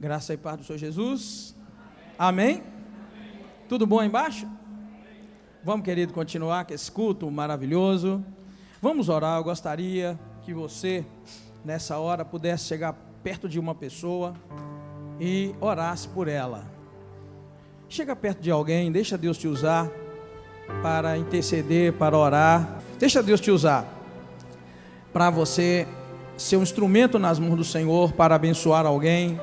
Graça e paz do Senhor Jesus. Amém? Tudo bom aí embaixo? Vamos, querido, continuar com esse culto maravilhoso. Vamos orar. Eu gostaria que você, nessa hora, pudesse chegar perto de uma pessoa e orasse por ela. Chega perto de alguém, deixa Deus te usar para interceder, para orar. Deixa Deus te usar para você ser um instrumento nas mãos do Senhor para abençoar alguém.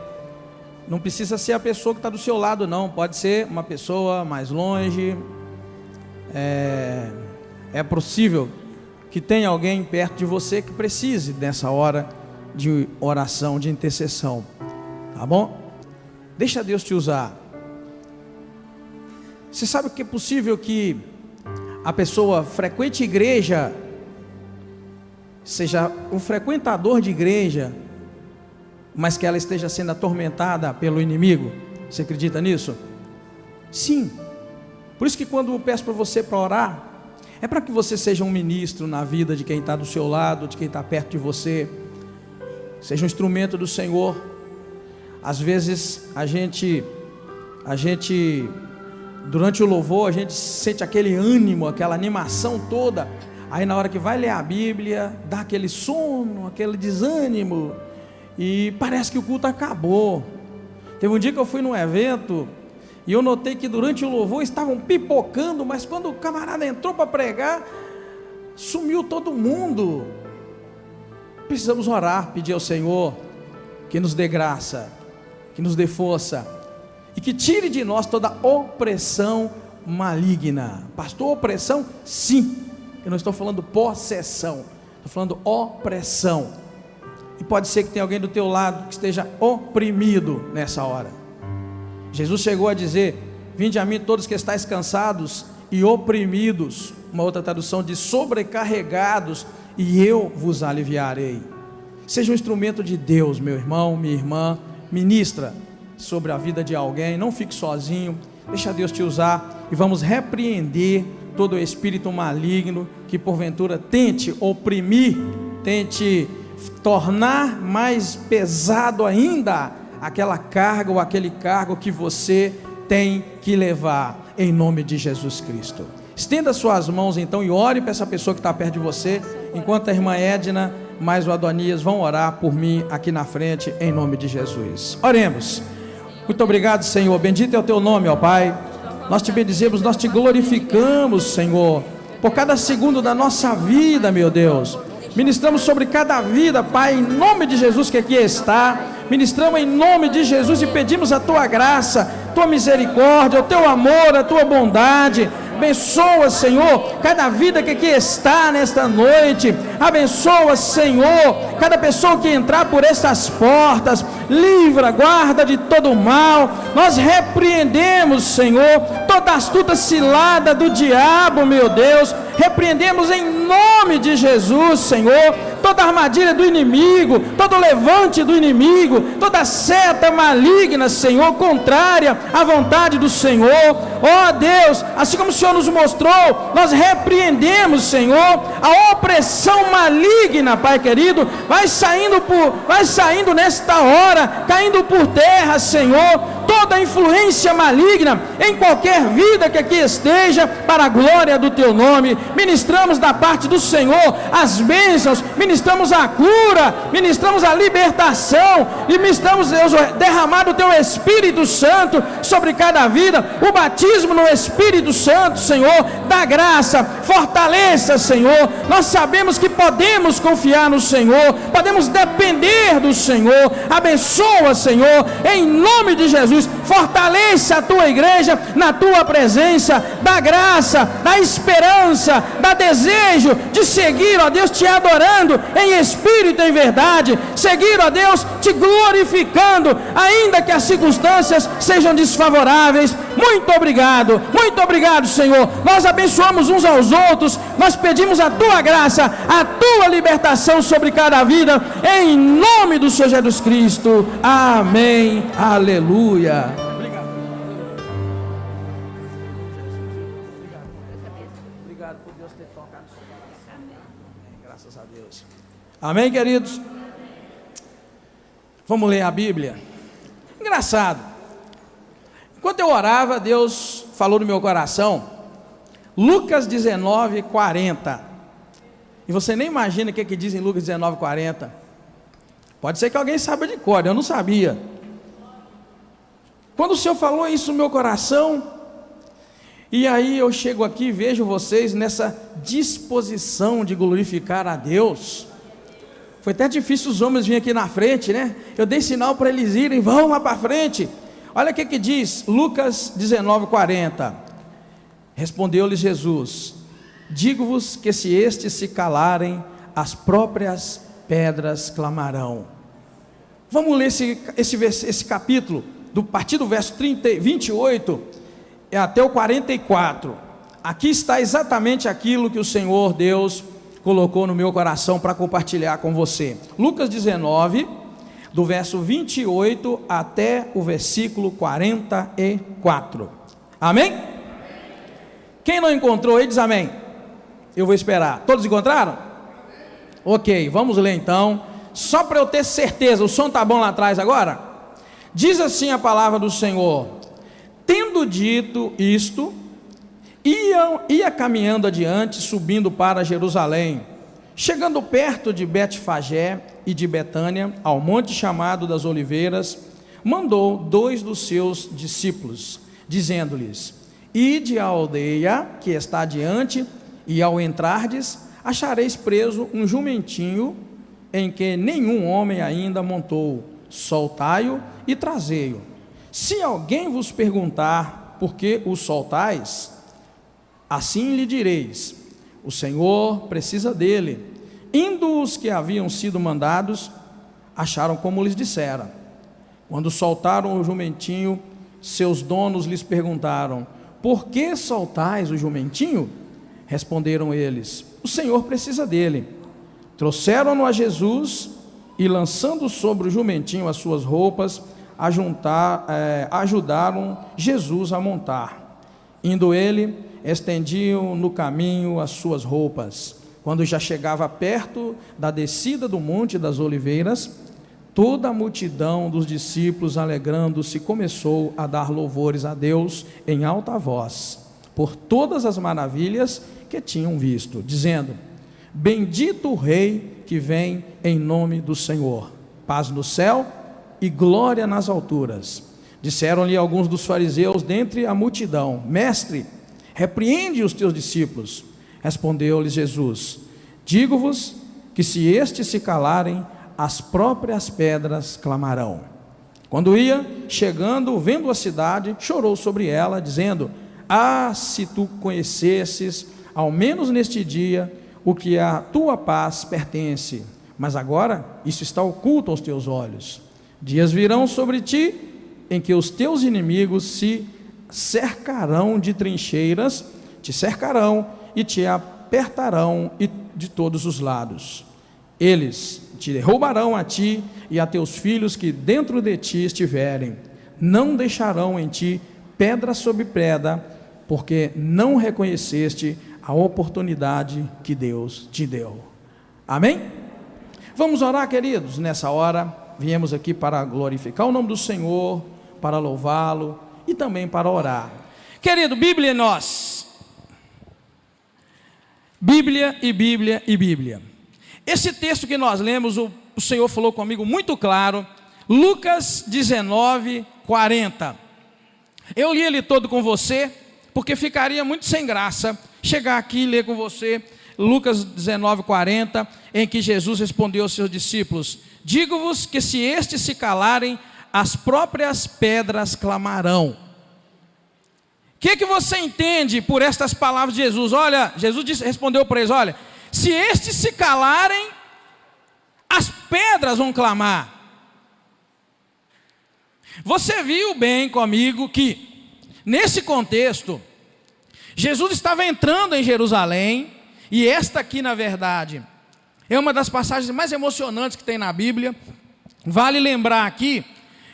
Não precisa ser a pessoa que está do seu lado, não. Pode ser uma pessoa mais longe. É possível que tenha alguém perto de você que precise dessa hora de oração, de intercessão. Tá bom? Deixa Deus te usar. Você sabe que é possível que a pessoa frequente igreja, seja um frequentador de igreja, mas que ela esteja sendo atormentada pelo inimigo? Você acredita nisso? Sim. Por isso que quando eu peço para você para orar, é para que você seja um ministro na vida de quem está do seu lado, de quem está perto de você, seja um instrumento do Senhor. Às vezes a gente durante o louvor, a gente sente aquele ânimo, aquela animação toda, aí na hora que vai ler a Bíblia, dá aquele sono, aquele desânimo, e parece que o culto acabou. Teve um dia que eu fui num evento e eu notei que durante o louvor estavam pipocando, mas quando o camarada entrou para pregar, sumiu todo mundo. Precisamos orar, pedir ao Senhor que nos dê graça, que nos dê força e que tire de nós toda opressão maligna. Pastor, opressão? Sim. Eu não estou falando possessão, estou falando opressão. E pode ser que tenha alguém do teu lado que esteja oprimido nessa hora. Jesus chegou a dizer: vinde a mim todos que estáis cansados e oprimidos. Uma outra tradução diz sobrecarregados, e eu vos aliviarei. Seja um instrumento de Deus, meu irmão, minha irmã. Ministra sobre a vida de alguém, não fique sozinho, deixa Deus te usar. E vamos repreender todo o espírito maligno que porventura tente oprimir, tente tornar mais pesado ainda aquela carga ou aquele cargo que você tem que levar, em nome de Jesus Cristo. Estenda suas mãos então e ore para essa pessoa que está perto de você, enquanto a irmã Edna mais o Adonias vão orar por mim aqui na frente, em nome de Jesus. Oremos. Muito obrigado, Senhor, bendito é o teu nome, ó Pai. Nós te bendizemos, nós te glorificamos, Senhor, por cada segundo da nossa vida, meu Deus. Ministramos sobre cada vida, Pai, em nome de Jesus que aqui está. Ministramos em nome de Jesus e pedimos a tua graça, tua misericórdia, o teu amor, a tua bondade. Abençoa, Senhor, cada vida que aqui está nesta noite. Abençoa, Senhor, cada pessoa que entrar por estas portas. Livra, guarda de todo o mal. Nós repreendemos, Senhor, toda astuta cilada do diabo, meu Deus. Repreendemos em nome de Jesus, Senhor, toda armadilha do inimigo, todo levante do inimigo, toda seta maligna, Senhor, contrária à vontade do Senhor. Ó Deus, assim como o Senhor nos mostrou, nós repreendemos, Senhor, a opressão maligna, Pai querido, vai saindo nesta hora, caindo por terra, Senhor, toda influência maligna em qualquer vida que aqui esteja, para a glória do teu nome. Ministramos da parte do Senhor as bênçãos, ministramos a cura, ministramos a libertação, e ministramos, Deus, derramado o teu Espírito Santo sobre cada vida, o batismo no Espírito Santo, Senhor, da graça. Fortaleça, Senhor. Nós sabemos que podemos confiar no Senhor, podemos depender do Senhor. Abençoa, Senhor, em nome de Jesus. Fortaleça a tua igreja na tua presença, da graça, da esperança, da desejo de seguir, ó Deus, te adorando em espírito e em verdade, seguir, ó Deus, te glorificando, ainda que as circunstâncias sejam desfavoráveis. Muito obrigado, Senhor. Nós abençoamos uns aos outros, nós pedimos a tua graça, a tua libertação sobre cada vida, em nome do Senhor Jesus Cristo. Amém. Aleluia. Obrigado por Deus ter tocado. Graças a Deus. Amém, queridos? Vamos ler a Bíblia. engraçado. Enquanto eu orava, Deus falou no meu coração, Lucas 19, 40. E você nem imagina o que diz em Lucas 19, 40. Pode ser que alguém saiba de cor, eu não sabia. Quando o Senhor falou isso no meu coração, e aí eu chego aqui e vejo vocês nessa disposição de glorificar a Deus. Foi até difícil os homens virem aqui na frente, né? Eu dei sinal para eles irem, vão lá para frente. Olha o que diz, Lucas 19, 40. Respondeu-lhe Jesus: digo-vos que se estes se calarem, as próprias pedras clamarão. Vamos ler esse capítulo, a partir do verso 28 até o 44. Aqui está exatamente aquilo que o Senhor Deus colocou no meu coração para compartilhar com você. Lucas 19, do verso 28 até o versículo 44. Amém? Quem não encontrou aí diz amém. Eu vou esperar. Todos encontraram? Ok, vamos ler então, só para eu ter certeza. O som está bom lá atrás agora? Diz assim a palavra do Senhor: tendo dito isto, ia caminhando adiante, subindo para Jerusalém. Chegando perto de Betfagé e de Betânia, ao monte chamado das Oliveiras, mandou 2 dos seus discípulos, dizendo-lhes: ide à aldeia que está adiante, e ao entrardes, achareis preso um jumentinho, em que nenhum homem ainda montou. Soltai-o e trazei-o. Se alguém vos perguntar por que o soltais, assim lhe direis: o Senhor precisa dele. Indo os que haviam sido mandados, acharam como lhes dissera. Quando soltaram o jumentinho, seus donos lhes perguntaram: por que soltais o jumentinho? Responderam eles: o Senhor precisa dele. Trouxeram-no a Jesus e, lançando sobre o jumentinho as suas roupas, ajudaram Jesus a montar. Indo ele, estendiam no caminho as suas roupas. Quando já chegava perto da descida do Monte das Oliveiras, toda a multidão dos discípulos, alegrando-se, começou a dar louvores a Deus em alta voz, por todas as maravilhas que tinham visto, dizendo: bendito o Rei que vem em nome do Senhor, paz no céu e glória nas alturas. Disseram-lhe alguns dos fariseus dentre a multidão: mestre, repreende os teus discípulos. Respondeu-lhes Jesus: digo-vos que se estes se calarem, as próprias pedras clamarão. Quando ia chegando, vendo a cidade, chorou sobre ela, dizendo: ah, se tu conhecesses, ao menos neste dia, o que a tua paz pertence, mas agora isso está oculto aos teus olhos. Dias virão sobre ti, em que os teus inimigos se cercarão de trincheiras, te cercarão e te apertarão de todos os lados. Eles te derrubarão a ti e a teus filhos que dentro de ti estiverem. Não deixarão em ti pedra sobre pedra, porque não reconheceste a oportunidade que Deus te deu. Amém? Vamos orar, queridos. Nessa hora, viemos aqui para glorificar o nome do Senhor, para louvá-lo e também para orar. Querido, Bíblia é nós. Bíblia e Bíblia e Bíblia. Esse texto que nós lemos, o Senhor falou comigo muito claro, Lucas 19, 40. Eu li ele todo com você, porque ficaria muito sem graça chegar aqui e ler com você Lucas 19, 40, em que Jesus respondeu aos seus discípulos: digo-vos que se estes se calarem, as próprias pedras clamarão. O que você entende por estas palavras de Jesus? Olha, Jesus respondeu para eles: olha, se estes se calarem, as pedras vão clamar. Você viu bem comigo que, nesse contexto, Jesus estava entrando em Jerusalém, e esta aqui, na verdade, é uma das passagens mais emocionantes que tem na Bíblia. Vale lembrar aqui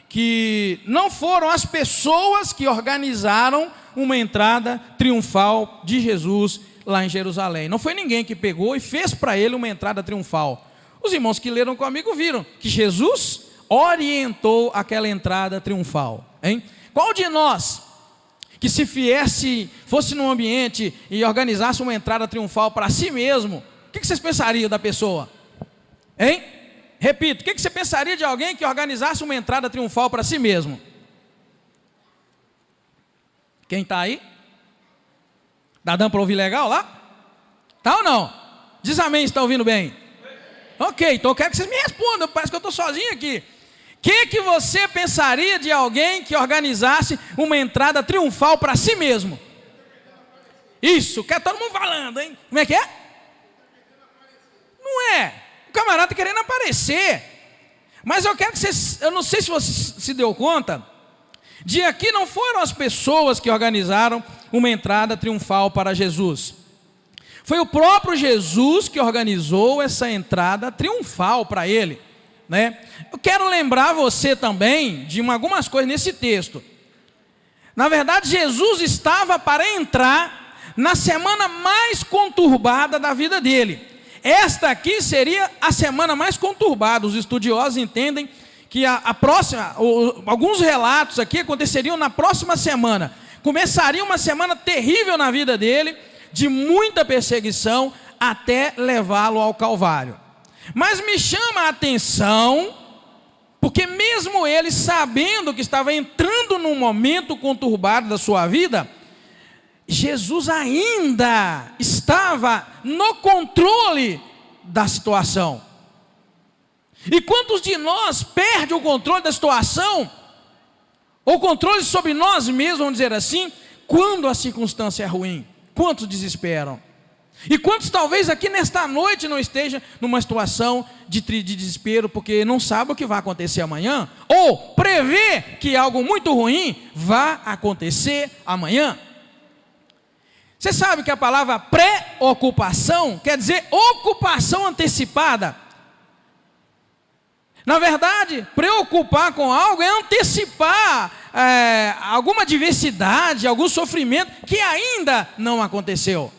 que não foram as pessoas que organizaram uma entrada triunfal de Jesus lá em Jerusalém. Não foi ninguém que pegou e fez para ele uma entrada triunfal. Os irmãos que leram comigo viram que Jesus orientou aquela entrada triunfal, hein? Qual de nós, que se fosse num ambiente e organizasse uma entrada triunfal para si mesmo, o que vocês pensariam da pessoa? Hein? Repito, o que você pensaria de alguém que organizasse uma entrada triunfal para si mesmo? Quem está aí? Dá dando para ouvir legal lá? Tá ou não? Diz amém, está ouvindo bem? Ok, então eu quero que vocês me respondam, parece que eu estou sozinho aqui. O que você pensaria de alguém que organizasse uma entrada triunfal para si mesmo? Isso, quer todo mundo falando, hein? Como é que é? Não é. O camarada está querendo aparecer. Mas eu quero que vocês, eu não sei se você se deu conta, de aqui não foram as pessoas que organizaram uma entrada triunfal para Jesus. Foi o próprio Jesus que organizou essa entrada triunfal para ele, né? Eu quero lembrar você também de algumas coisas nesse texto. Na verdade, Jesus estava para entrar na semana mais conturbada da vida dele. Esta aqui seria a semana mais conturbada. Os estudiosos entendem que alguns relatos aqui aconteceriam na próxima semana. Começaria uma semana terrível na vida dele, de muita perseguição, até levá-lo ao Calvário. Mas me chama a atenção, porque mesmo ele sabendo que estava entrando num momento conturbado da sua vida, Jesus ainda estava no controle da situação. E quantos de nós perde o controle da situação, ou controle sobre nós mesmos, vamos dizer assim, quando a circunstância é ruim? Quantos desesperam? E quantos talvez aqui nesta noite não estejam numa situação de desespero, porque não sabe o que vai acontecer amanhã, ou prevê que algo muito ruim vai acontecer amanhã? Você sabe que a palavra preocupação quer dizer ocupação antecipada. Na verdade, preocupar com algo é antecipar alguma adversidade, algum sofrimento que ainda não aconteceu.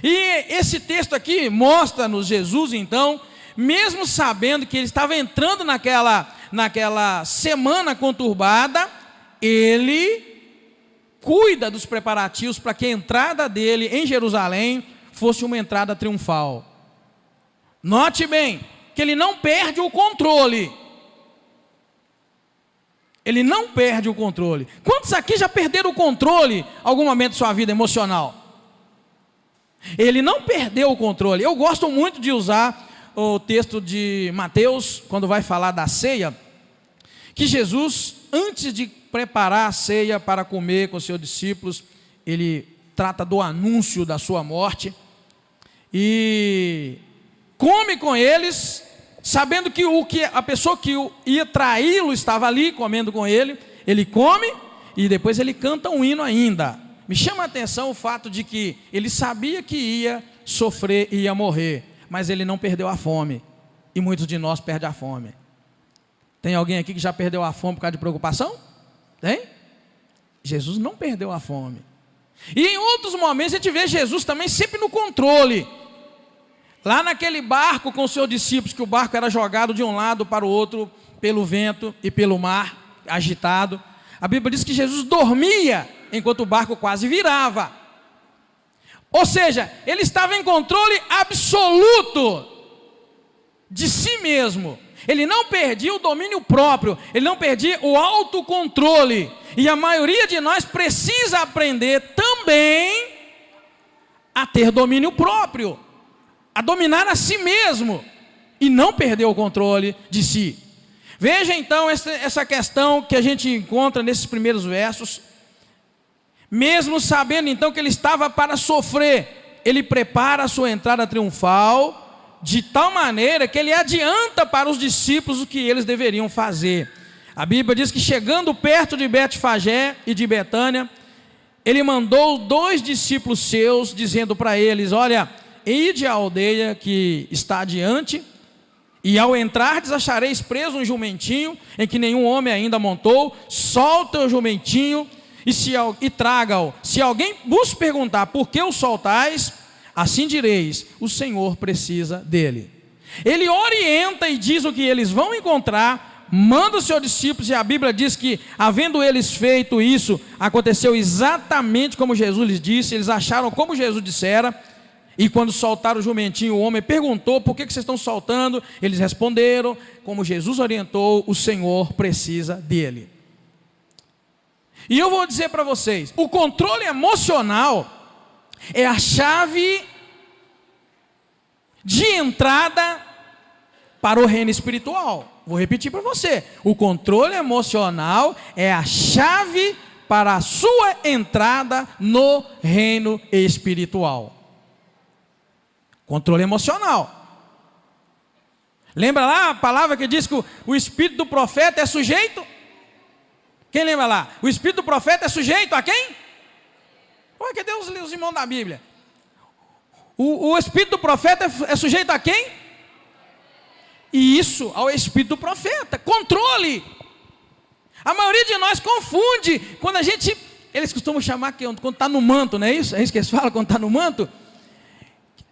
E esse texto aqui mostra-nos Jesus, então, mesmo sabendo que ele estava entrando naquela semana conturbada, ele cuida dos preparativos para que a entrada dele em Jerusalém fosse uma entrada triunfal. Note bem que ele não perde o controle. Ele não perde o controle. Quantos aqui já perderam o controle em algum momento de sua vida emocional? Ele não perdeu o controle. Eu gosto muito de usar o texto de Mateus, quando vai falar da ceia, que Jesus, antes de preparar a ceia para comer com seus discípulos, ele trata do anúncio da sua morte, e come com eles, sabendo que a pessoa que ia traí-lo estava ali comendo com ele. Ele come e depois ele canta um hino ainda. Me chama a atenção o fato de que ele sabia que ia sofrer e ia morrer, mas ele não perdeu a fome. E muitos de nós perdem a fome. Tem alguém aqui que já perdeu a fome por causa de preocupação? Tem? Jesus não perdeu a fome. E em outros momentos a gente vê Jesus também sempre no controle. Lá naquele barco com os seus discípulos, que o barco era jogado de um lado para o outro pelo vento e pelo mar agitado. A Bíblia diz que Jesus dormia enquanto o barco quase virava. Ou seja, ele estava em controle absoluto de si mesmo. Ele não perdia o domínio próprio, ele não perdia o autocontrole. E a maioria de nós precisa aprender também a ter domínio próprio, a dominar a si mesmo e não perder o controle de si. Veja então essa questão que a gente encontra nesses primeiros versos. Mesmo sabendo então que ele estava para sofrer, ele prepara a sua entrada triunfal de tal maneira que ele adianta para os discípulos o que eles deveriam fazer. A Bíblia diz que chegando perto de Betfagé e de Betânia, ele mandou 2 discípulos seus, dizendo para eles: olha, ide à aldeia que está adiante, e ao entrardes achareis preso um jumentinho, em que nenhum homem ainda montou. Solta o jumentinho e traga-o. Se alguém vos perguntar por que o soltais, assim direis: o Senhor precisa dele. Ele orienta e diz o que eles vão encontrar, manda os seus discípulos, e a Bíblia diz que, havendo eles feito isso, aconteceu exatamente como Jesus lhes disse. Eles acharam como Jesus dissera, e quando soltaram o jumentinho, o homem perguntou: por que vocês estão soltando? Eles responderam: como Jesus orientou, o Senhor precisa dele. E eu vou dizer para vocês, o controle emocional é a chave de entrada para o reino espiritual. Vou repetir para você: o controle emocional é a chave para a sua entrada no reino espiritual. Controle emocional. Lembra lá a palavra que diz que o espírito do profeta é sujeito? Quem lembra lá? O espírito do profeta é sujeito a quem? Olha, cadê os irmãos da Bíblia? O espírito do profeta é sujeito a quem? E isso, ao espírito do profeta. Controle. A maioria de nós confunde quando a gente, eles costumam chamar que quando está no manto, não é isso? É isso que eles falam, quando está no manto?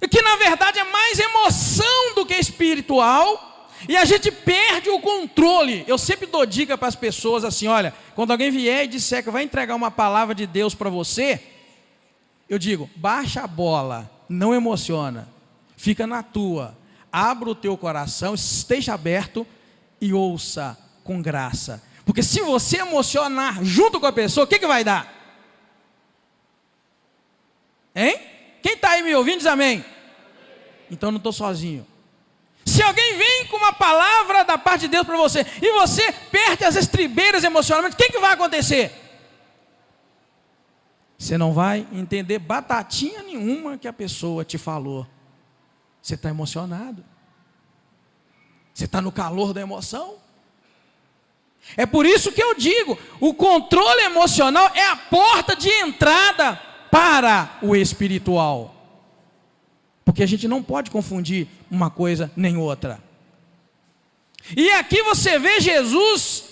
Que na verdade é mais emoção do que espiritual, e a gente perde o controle. Eu sempre dou dica para as pessoas assim: olha, quando alguém vier e disser que vai entregar uma palavra de Deus para você, eu digo: baixa a bola, não emociona, fica na tua. Abra o teu coração, esteja aberto e ouça com graça. Porque se você emocionar junto com a pessoa, o que vai dar? Hein? Quem está aí me ouvindo diz amém. Então eu não estou sozinho. Se alguém vem com uma palavra da parte de Deus para você, e você perde as estribeiras emocionalmente, o que vai acontecer? Você não vai entender batatinha nenhuma que a pessoa te falou. Você está emocionado. Você está no calor da emoção. É por isso que eu digo: o controle emocional é a porta de entrada para o espiritual. Porque a gente não pode confundir uma coisa nem outra. E aqui você vê Jesus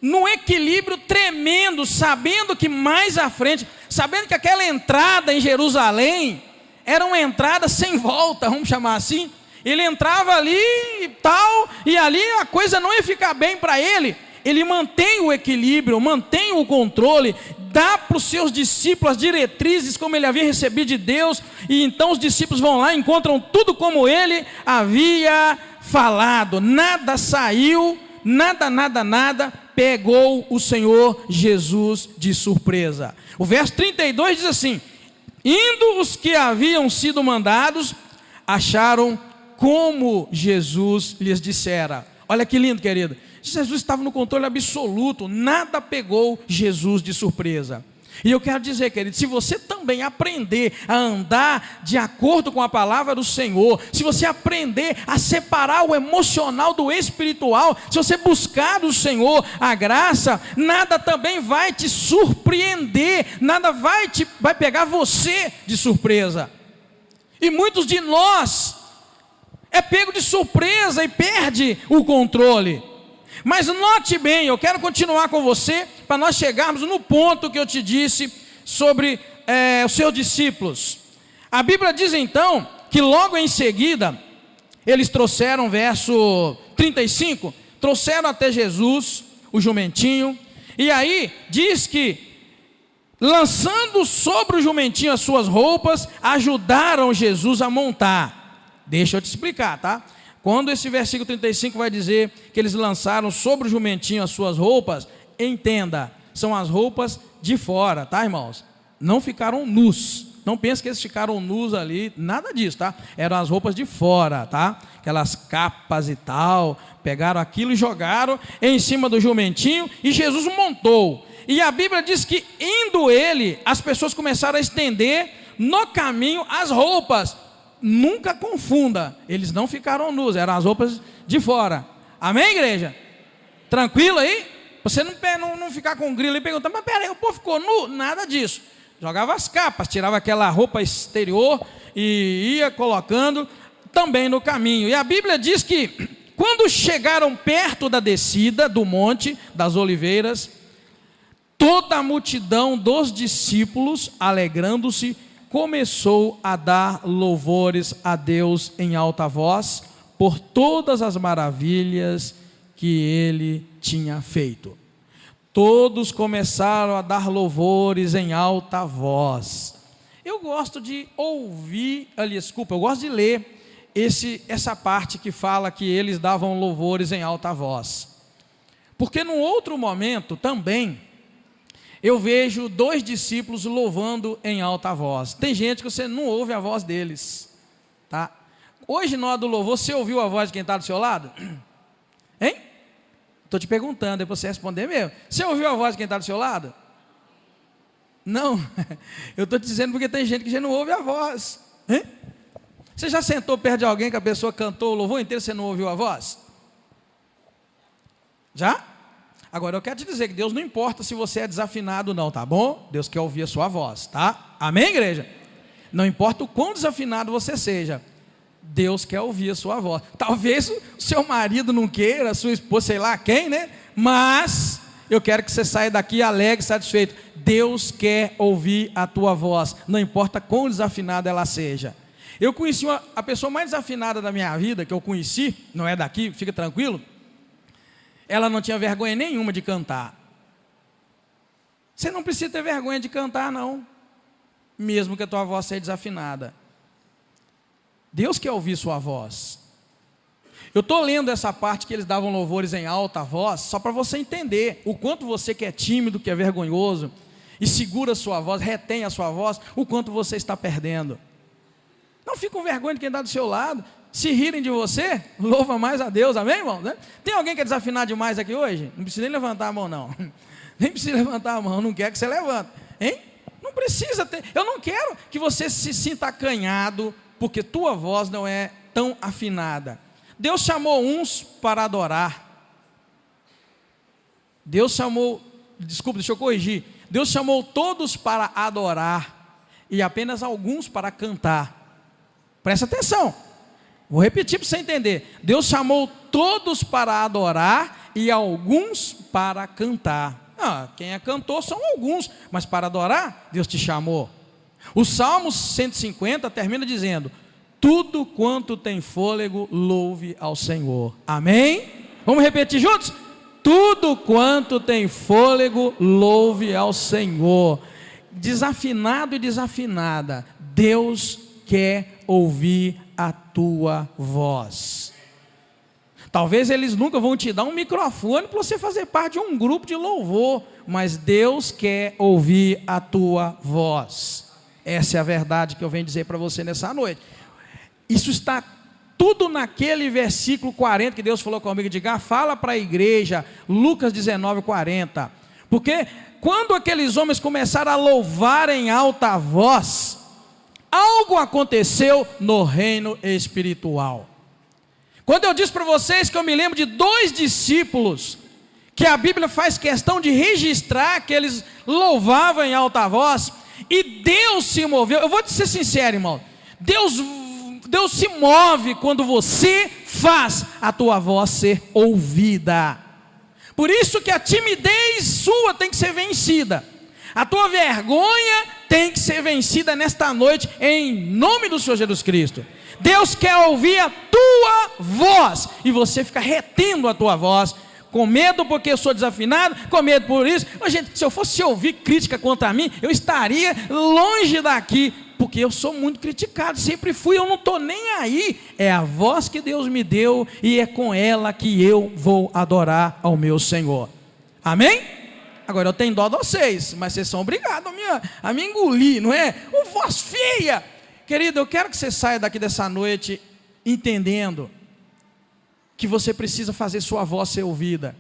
num equilíbrio tremendo, sabendo que mais à frente, sabendo que aquela entrada em Jerusalém era uma entrada sem volta, vamos chamar assim. Ele entrava ali e tal, e ali a coisa não ia ficar bem para ele. Ele mantém o equilíbrio, mantém o controle, dá para os seus discípulos as diretrizes como ele havia recebido de Deus, e então os discípulos vão lá e encontram tudo como ele havia falado. Nada saiu, nada pegou o Senhor Jesus de surpresa. O verso 32 diz assim: indo os que haviam sido mandados, acharam como Jesus lhes dissera. Olha que lindo, querido. Jesus estava no controle absoluto, nada pegou Jesus de surpresa. E eu quero dizer, querido, se você também aprender a andar de acordo com a palavra do Senhor, se você aprender a separar o emocional do espiritual, se você buscar do Senhor a graça, nada também vai te surpreender, nada vai pegar você de surpresa. E muitos de nós é pego de surpresa e perde o controle. Mas note bem, eu quero continuar com você, para nós chegarmos no ponto que eu te disse sobre os seus discípulos. A Bíblia diz então, que logo em seguida, eles trouxeram, verso 35, trouxeram até Jesus o jumentinho, e aí diz que, lançando sobre o jumentinho as suas roupas, ajudaram Jesus a montar. Deixa eu te explicar, tá? Quando esse versículo 35 vai dizer que eles lançaram sobre o jumentinho as suas roupas, entenda, são as roupas de fora, tá, irmãos? Não ficaram nus. Não pense que eles ficaram nus ali, nada disso, tá? Eram as roupas de fora, tá? Aquelas capas e tal, pegaram aquilo e jogaram em cima do jumentinho, e Jesus montou. E a Bíblia diz que, indo ele, as pessoas começaram a estender no caminho as roupas. Nunca confunda, eles não ficaram nus, eram as roupas de fora. Amém, igreja? Tranquilo aí? Você não ficar com um grilo e perguntar: mas peraí, o povo ficou nu? Nada disso. Jogava as capas, tirava aquela roupa exterior e ia colocando também no caminho. E a Bíblia diz que, quando chegaram perto da descida do Monte das Oliveiras, toda a multidão dos discípulos, alegrando-se, começou a dar louvores a Deus em alta voz, por todas as maravilhas que ele tinha feito. Todos começaram a dar louvores em alta voz. Eu gosto de ouvir, eu gosto de ler essa parte que fala que eles davam louvores em alta voz. Porque num outro momento também, eu vejo 2 discípulos louvando em alta voz. Tem gente que você não ouve a voz deles, tá? Hoje na hora do louvor, você ouviu a voz de quem está do seu lado? Hein? Estou te perguntando, é para você responder mesmo. Você ouviu a voz de quem está do seu lado? Não, eu estou te dizendo porque tem gente que já não ouve a voz. Hein? Você já sentou perto de alguém que a pessoa cantou o louvor inteiro e você não ouviu a voz? Já? Agora eu quero te dizer que Deus não importa se você é desafinado ou não, tá bom? Deus quer ouvir a sua voz, tá? Amém, igreja? Não importa o quão desafinado você seja, Deus quer ouvir a sua voz. Talvez o seu marido não queira, a sua esposa, sei lá quem, né? Mas eu quero que você saia daqui alegre, satisfeito. Deus quer ouvir a tua voz, não importa quão desafinada ela seja. Eu conheci a pessoa mais desafinada da minha vida, que eu conheci, não é daqui, fica tranquilo. Ela não tinha vergonha nenhuma de cantar. Você não precisa ter vergonha de cantar, não, mesmo que a tua voz seja desafinada. Deus quer ouvir sua voz. Eu estou lendo essa parte que eles davam louvores em alta voz, só para você entender o quanto você que é tímido, que é vergonhoso, e segura a sua voz, retém a sua voz, o quanto você está perdendo. Não fique com vergonha de quem está do seu lado. Se rirem de você, louva mais a Deus, amém, irmão? Tem alguém que é desafinado demais aqui hoje? Não precisa nem levantar a mão, não. Nem precisa levantar a mão, não quer que você levante, hein? Não precisa ter. Eu não quero que você se sinta acanhado, porque tua voz não é tão afinada. Deus chamou uns para adorar. Deixa eu corrigir. Deus chamou todos para adorar e apenas alguns para cantar. Presta atenção. Vou repetir para você entender. Deus chamou todos para adorar e alguns para cantar. Quem é cantor são alguns, mas para adorar, Deus te chamou. O Salmo 150 termina dizendo: tudo quanto tem fôlego, louve ao Senhor. Amém? Vamos repetir juntos? Tudo quanto tem fôlego, louve ao Senhor. Desafinado e desafinada, Deus quer ouvir a tua voz. Talvez eles nunca vão te dar um microfone para você fazer parte de um grupo de louvor, mas Deus quer ouvir a tua voz. Essa é a verdade que eu venho dizer para você nessa noite. Isso está tudo naquele versículo 40 que Deus falou comigo. Diga, fala para a igreja, Lucas 19, 40. Porque quando aqueles homens começaram a louvar em alta voz, algo aconteceu no reino espiritual. Quando eu disse para vocês que eu me lembro de 2 discípulos, que a Bíblia faz questão de registrar que eles louvavam em alta voz, e Deus se moveu. Eu vou te ser sincero, irmão, Deus se move quando você faz a tua voz ser ouvida. Por isso que a timidez sua tem que ser vencida. A tua vergonha tem que ser vencida nesta noite, em nome do Senhor Jesus Cristo. Deus quer ouvir a tua voz, e você fica retendo a tua voz, com medo porque eu sou desafinado, com medo por isso. Mas, gente, se eu fosse ouvir crítica contra mim, eu estaria longe daqui, porque eu sou muito criticado, sempre fui, eu não estou nem aí. É a voz que Deus me deu, e é com ela que eu vou adorar ao meu Senhor. Amém? Agora eu tenho dó de vocês, mas vocês são obrigados a me engolir, não é? Ô voz feia! Querido, eu quero que você saia daqui dessa noite entendendo que você precisa fazer sua voz ser ouvida.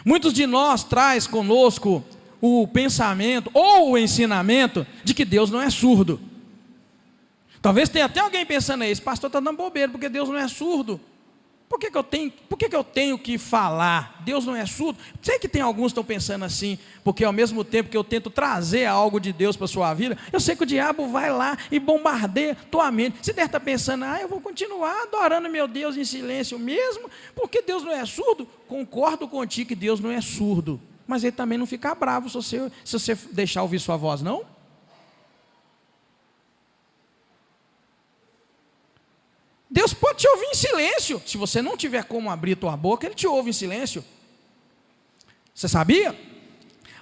Muitos de nós traz conosco o pensamento ou o ensinamento de que Deus não é surdo. Talvez tenha até alguém pensando aí, esse pastor está dando bobeira, porque Deus não é surdo. Por que eu tenho que falar? Deus não é surdo? Sei que tem alguns que estão pensando assim, porque ao mesmo tempo que eu tento trazer algo de Deus para a sua vida, eu sei que o diabo vai lá e bombardeia tua mente. Você deve estar pensando, eu vou continuar adorando meu Deus em silêncio mesmo, porque Deus não é surdo. Concordo contigo que Deus não é surdo, mas Ele também não fica bravo se você deixar ouvir sua voz, não? Deus pode te ouvir em silêncio. Se você não tiver como abrir tua boca, Ele te ouve em silêncio. Você sabia?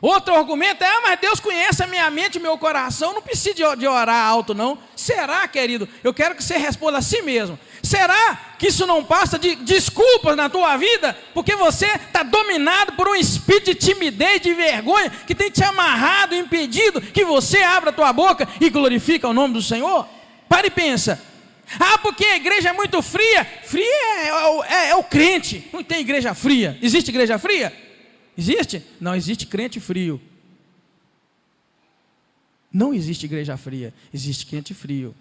Outro argumento é, mas Deus conhece a minha mente e o meu coração, não precisa de orar alto não. Será, querido? Eu quero que você responda a si mesmo. Será que isso não passa de desculpas na tua vida? Porque você está dominado por um espírito de timidez, de vergonha, que tem te amarrado, impedido que você abra a tua boca e glorifique o nome do Senhor? Para e pensa. Ah, porque a igreja é muito fria. Fria é o crente. Não tem igreja fria. Existe igreja fria? Existe? Não existe crente frio. Não existe igreja fria. Existe crente frio.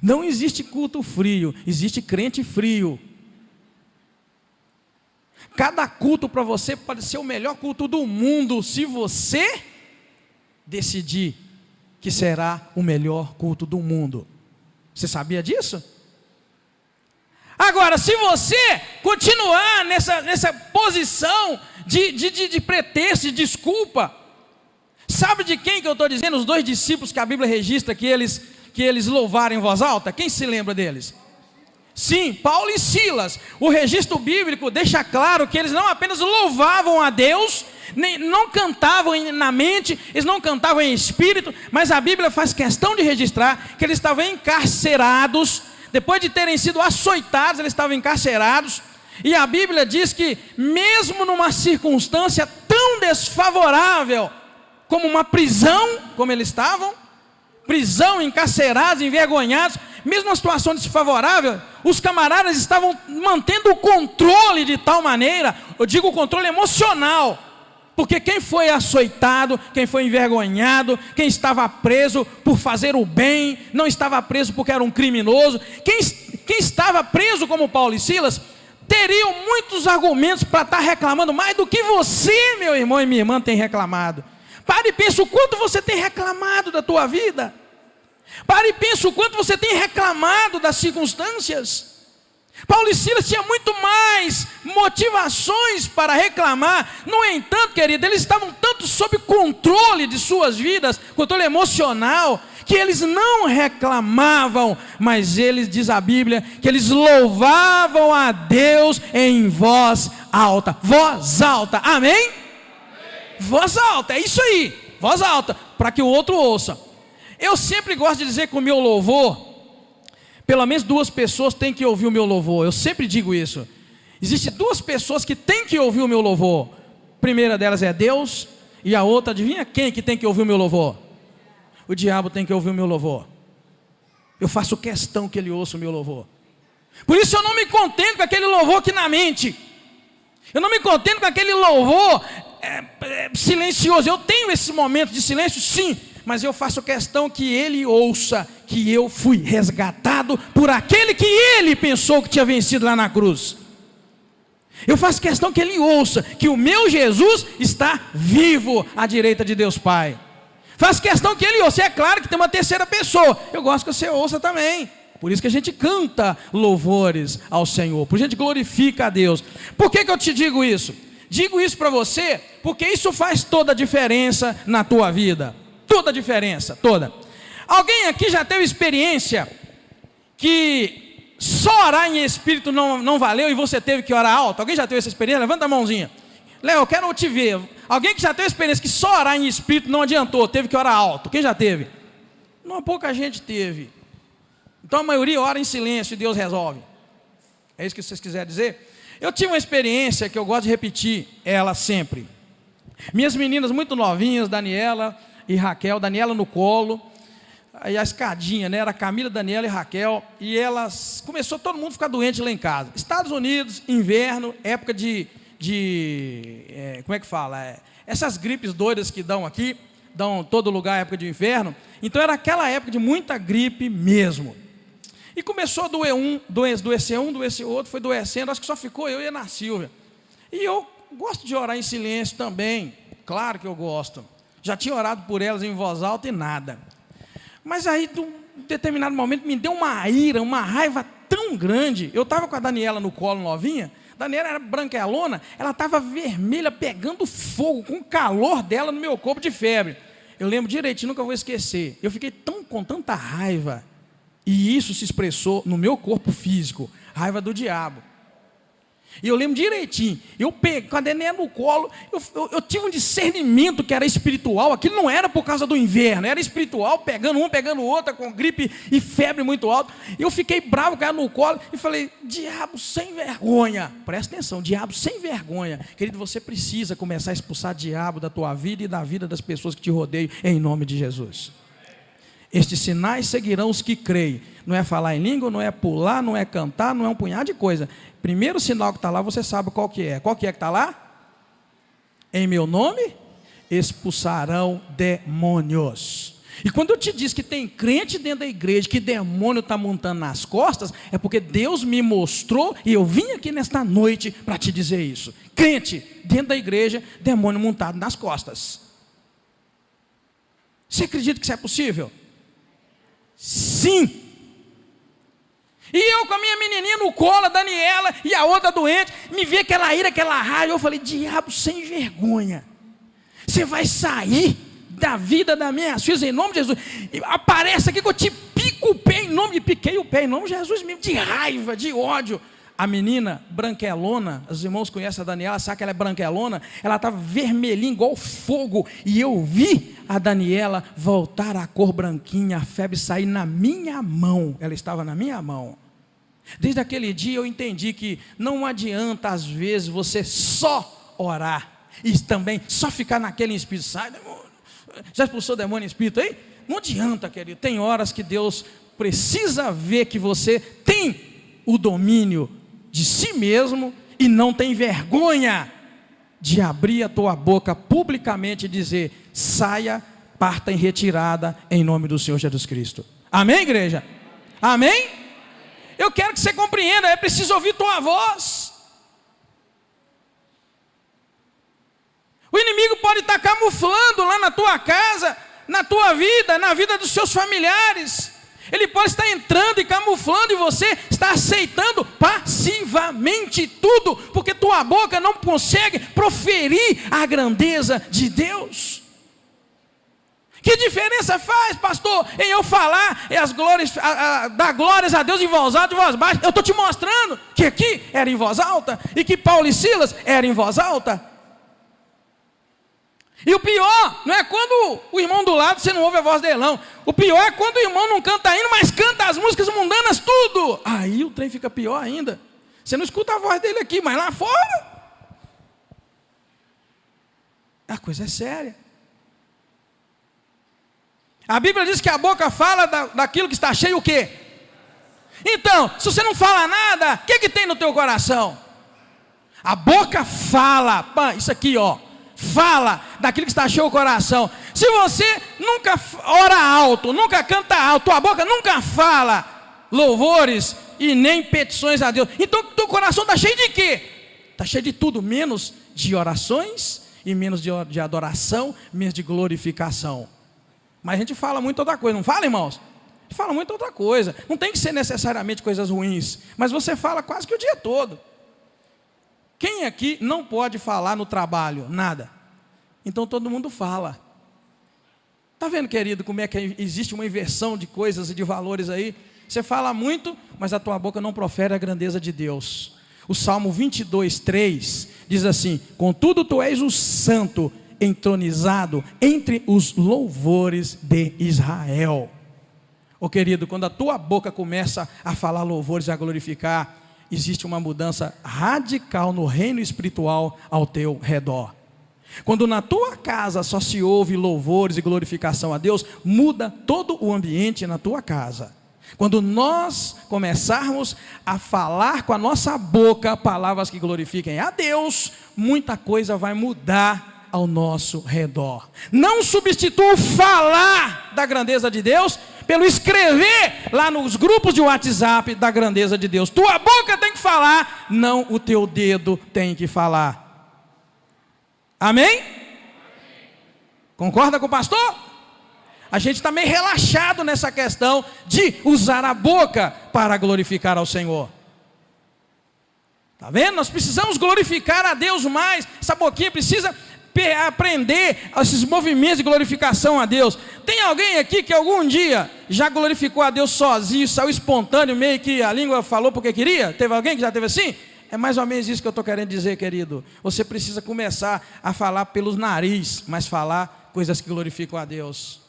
Não existe culto frio. Existe crente frio. Cada culto para você pode ser o melhor culto do mundo, se você decidir que será o melhor culto do mundo. Você sabia disso? Agora, se você continuar nessa posição de pretexto, de desculpa, sabe de quem que eu estou dizendo? Os 2 discípulos que a Bíblia registra que eles louvaram em voz alta. Quem se lembra deles? Sim, Paulo e Silas. O registro bíblico deixa claro que eles não apenas louvavam a Deus, não cantavam na mente, eles não cantavam em espírito, mas a Bíblia faz questão de registrar que eles estavam encarcerados. Depois de terem sido açoitados, eles estavam encarcerados. E a Bíblia diz que mesmo numa circunstância tão desfavorável como uma prisão, como eles estavam, prisão, encarcerados, envergonhados, mesmo uma situação desfavorável, os camaradas estavam mantendo o controle de tal maneira, eu digo o controle emocional, porque quem foi açoitado, quem foi envergonhado, quem estava preso por fazer o bem, não estava preso porque era um criminoso, quem estava preso como Paulo e Silas, teriam muitos argumentos para estar reclamando mais do que você, meu irmão e minha irmã, tem reclamado. Pare e pensa o quanto você tem reclamado da tua vida. Pare e pensa o quanto você tem reclamado das circunstâncias. Paulo e Silas tinham muito mais motivações para reclamar. No entanto, querido, eles estavam tanto sob controle de suas vidas, controle emocional, que eles não reclamavam, mas eles, diz a Bíblia, que eles louvavam a Deus em voz alta. Voz alta, amém? Amém. Voz alta, é isso aí, voz alta, para que o outro ouça. Eu sempre gosto de dizer que o meu louvor, pelo menos 2 pessoas têm que ouvir o meu louvor. Eu sempre digo isso. Existem 2 pessoas que têm que ouvir o meu louvor. A primeira delas é Deus, e a outra, adivinha quem que tem que ouvir o meu louvor? O diabo tem que ouvir o meu louvor. Eu faço questão que ele ouça o meu louvor. Por isso eu não me contento com aquele louvor aqui na mente. Eu não me contento com aquele louvor silencioso. Eu tenho esse momento de silêncio, sim, mas eu faço questão que ele ouça que eu fui resgatado por aquele que ele pensou que tinha vencido lá na cruz. Eu faço questão que ele ouça que o meu Jesus está vivo à direita de Deus Pai. Faço questão que ele ouça. É claro que tem uma terceira pessoa. Eu gosto que você ouça também. Por isso que a gente canta louvores ao Senhor, por isso a gente glorifica a Deus. Por que eu te digo isso? Digo isso para você porque isso faz toda a diferença na tua vida. Toda a diferença, toda. Alguém aqui já teve experiência que só orar em espírito não valeu e você teve que orar alto? Alguém já teve essa experiência? Levanta a mãozinha. Léo, eu quero te ver. Alguém que já teve experiência que só orar em espírito não adiantou, teve que orar alto? Quem já teve? Não, pouca gente teve. Então a maioria ora em silêncio e Deus resolve. É isso que vocês quiserem dizer? Eu tive uma experiência que eu gosto de repetir ela sempre. Minhas meninas muito novinhas, Daniela e Raquel, Daniela no colo, aí a escadinha, né? Era Camila, Daniela e Raquel, e elas, começou todo mundo a ficar doente lá em casa. Estados Unidos, inverno, época como é que fala? Essas gripes doidas que dão aqui, dão todo lugar, época de inverno. Então era aquela época de muita gripe mesmo. E começou a doer doecer um, doecer outro, foi doecendo, acho que só ficou eu e a Ana Silvia. E eu gosto de orar em silêncio também, claro que eu gosto. Já tinha orado por elas em voz alta e nada. Mas aí, em um determinado momento, me deu uma ira, uma raiva tão grande. Eu estava com a Daniela no colo novinha, a Daniela era branquelona, ela estava vermelha, pegando fogo, com o calor dela no meu corpo de febre. Eu lembro direitinho, nunca vou esquecer. Eu fiquei com tanta raiva, E isso se expressou no meu corpo físico, raiva do diabo. E eu lembro direitinho, eu peguei, com a Dené no colo, eu tive um discernimento que era espiritual. Aquilo não era por causa do inverno, era espiritual, pegando um, pegando o outro, com gripe e febre muito alta. Eu fiquei bravo com ela no colo e falei: diabo sem vergonha, presta atenção, diabo sem vergonha. Querido, você precisa começar a expulsar diabo da tua vida e da vida das pessoas que te rodeiam, em nome de Jesus. Estes sinais seguirão os que creem. Não é falar em língua, não é pular, não é cantar, não é um punhado de coisa. Primeiro sinal que está lá, você sabe qual que é. Qual que está lá? Em meu nome expulsarão demônios. E quando eu te disse que tem crente dentro da igreja, que demônio está montando nas costas, é porque Deus me mostrou, e eu vim aqui nesta noite para te dizer isso. Crente dentro da igreja, demônio montado nas costas. Você acredita que isso é possível? Sim. E eu com a minha menininha no colo, a Daniela, e a outra doente, me vê aquela ira, aquela raiva. Eu falei: diabo sem vergonha, você vai sair da vida das minhas filhas em nome de Jesus. E aparece aqui que eu te pico o pé em nome de, piquei o pé em nome de Jesus mesmo, de raiva, de ódio. A menina branquelona, os irmãos conhecem a Daniela, sabe que ela é branquelona, ela estava vermelhinha igual fogo, e eu vi a Daniela voltar à cor branquinha, a febre sair na minha mão, ela estava na minha mão. Desde aquele dia eu entendi que não adianta às vezes você só orar, e também só ficar naquele espírito. Sai demônio, já expulsou demônio em espírito aí? Não adianta, querido, tem horas que Deus precisa ver que você tem o domínio de si mesmo e não tem vergonha de abrir a tua boca publicamente e dizer: saia, parta em retirada em nome do Senhor Jesus Cristo. Amém, igreja? Amém? Eu quero que você compreenda, é preciso ouvir tua voz. O inimigo pode estar camuflando lá na tua casa, na tua vida, na vida dos seus familiares. Ele pode estar entrando e camuflando, e você está aceitando passivamente tudo, porque tua boca não consegue proferir a grandeza de Deus. Que diferença faz, pastor, em eu falar e as glórias, dar glórias a Deus em voz alta e em voz baixa? Eu estou te mostrando que aqui era em voz alta, e que Paulo e Silas eram em voz alta. E o pior não é quando o irmão do lado você não ouve a voz dele, não. O pior é quando o irmão não canta hino, mas canta as músicas mundanas tudo. Aí o trem fica pior ainda. Você não escuta a voz dele aqui, mas lá fora a coisa é séria. A Bíblia diz que a boca fala daquilo que está cheio o quê? Então, se você não fala nada, o que tem no teu coração? A boca fala, isso aqui ó, fala daquilo que está cheio o coração. Se você nunca ora alto, nunca canta alto, tua boca nunca fala louvores e nem petições a Deus, então teu coração está cheio de quê? Está cheio de tudo, menos de orações e menos de adoração, menos de glorificação. Mas a gente fala muito outra coisa, não fala, irmãos? A gente fala muito outra coisa. Não tem que ser necessariamente coisas ruins, mas você fala quase que o dia todo. Quem aqui não pode falar no trabalho? Nada. Então todo mundo fala. Está vendo, querido, como é que existe uma inversão de coisas e de valores aí? Você fala muito, mas a tua boca não profere a grandeza de Deus. O Salmo 22:3 diz assim: contudo tu és o santo, entronizado entre os louvores de Israel. Ô querido, quando a tua boca começa a falar louvores e a glorificar, existe uma mudança radical no reino espiritual ao teu redor. Quando na tua casa só se ouve louvores e glorificação a Deus, muda todo o ambiente na tua casa. Quando nós começarmos a falar com a nossa boca palavras que glorifiquem a Deus, muita coisa vai mudar ao nosso redor. Não substitua o falar da grandeza de Deus pelo escrever lá nos grupos de WhatsApp da grandeza de Deus. Tua boca tem que falar, não o teu dedo tem que falar. Amém? Concorda com o pastor? A gente está meio relaxado nessa questão de usar a boca para glorificar ao Senhor. Está vendo? Nós precisamos glorificar a Deus mais. Essa boquinha precisa aprender esses movimentos de glorificação a Deus. Tem alguém aqui que algum dia já glorificou a Deus sozinho, saiu espontâneo, meio que a língua falou porque queria? Teve alguém que já teve assim? É mais ou menos isso que eu estou querendo dizer, querido. Você precisa começar a falar pelos nariz, mas falar coisas que glorificam a Deus.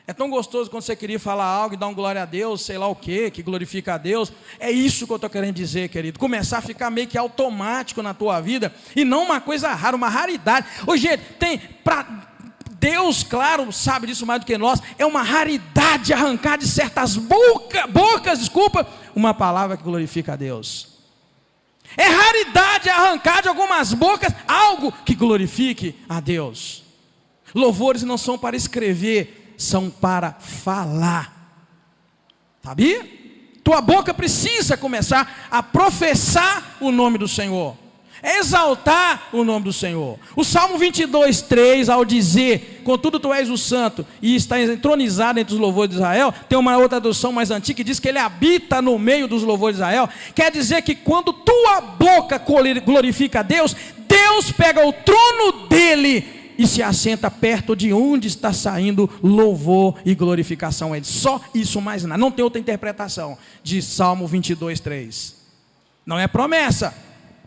É tão gostoso quando você queria falar algo e dar um glória a Deus, sei lá o que glorifica a Deus. É isso que eu estou querendo dizer, querido. Começar a ficar meio que automático na tua vida, e não uma coisa rara, uma raridade. Hoje tem, para Deus, claro, sabe disso mais do que nós, é uma raridade arrancar de certas bocas, uma palavra que glorifica a Deus. É raridade arrancar de algumas bocas algo que glorifique a Deus. Louvores não são para escrever, são para falar. Sabia? Tua boca precisa começar a professar o nome do Senhor, exaltar o nome do Senhor. O Salmo 22:3, ao dizer: contudo tu és o santo e estás entronizado entre os louvores de Israel, tem uma outra tradução mais antiga que diz que ele habita no meio dos louvores de Israel. Quer dizer que quando tua boca glorifica a Deus, Deus pega o trono dele e se assenta perto de onde está saindo louvor e glorificação a Ele. Só isso, mais nada. Não tem outra interpretação de Salmo 22:3. Não é promessa,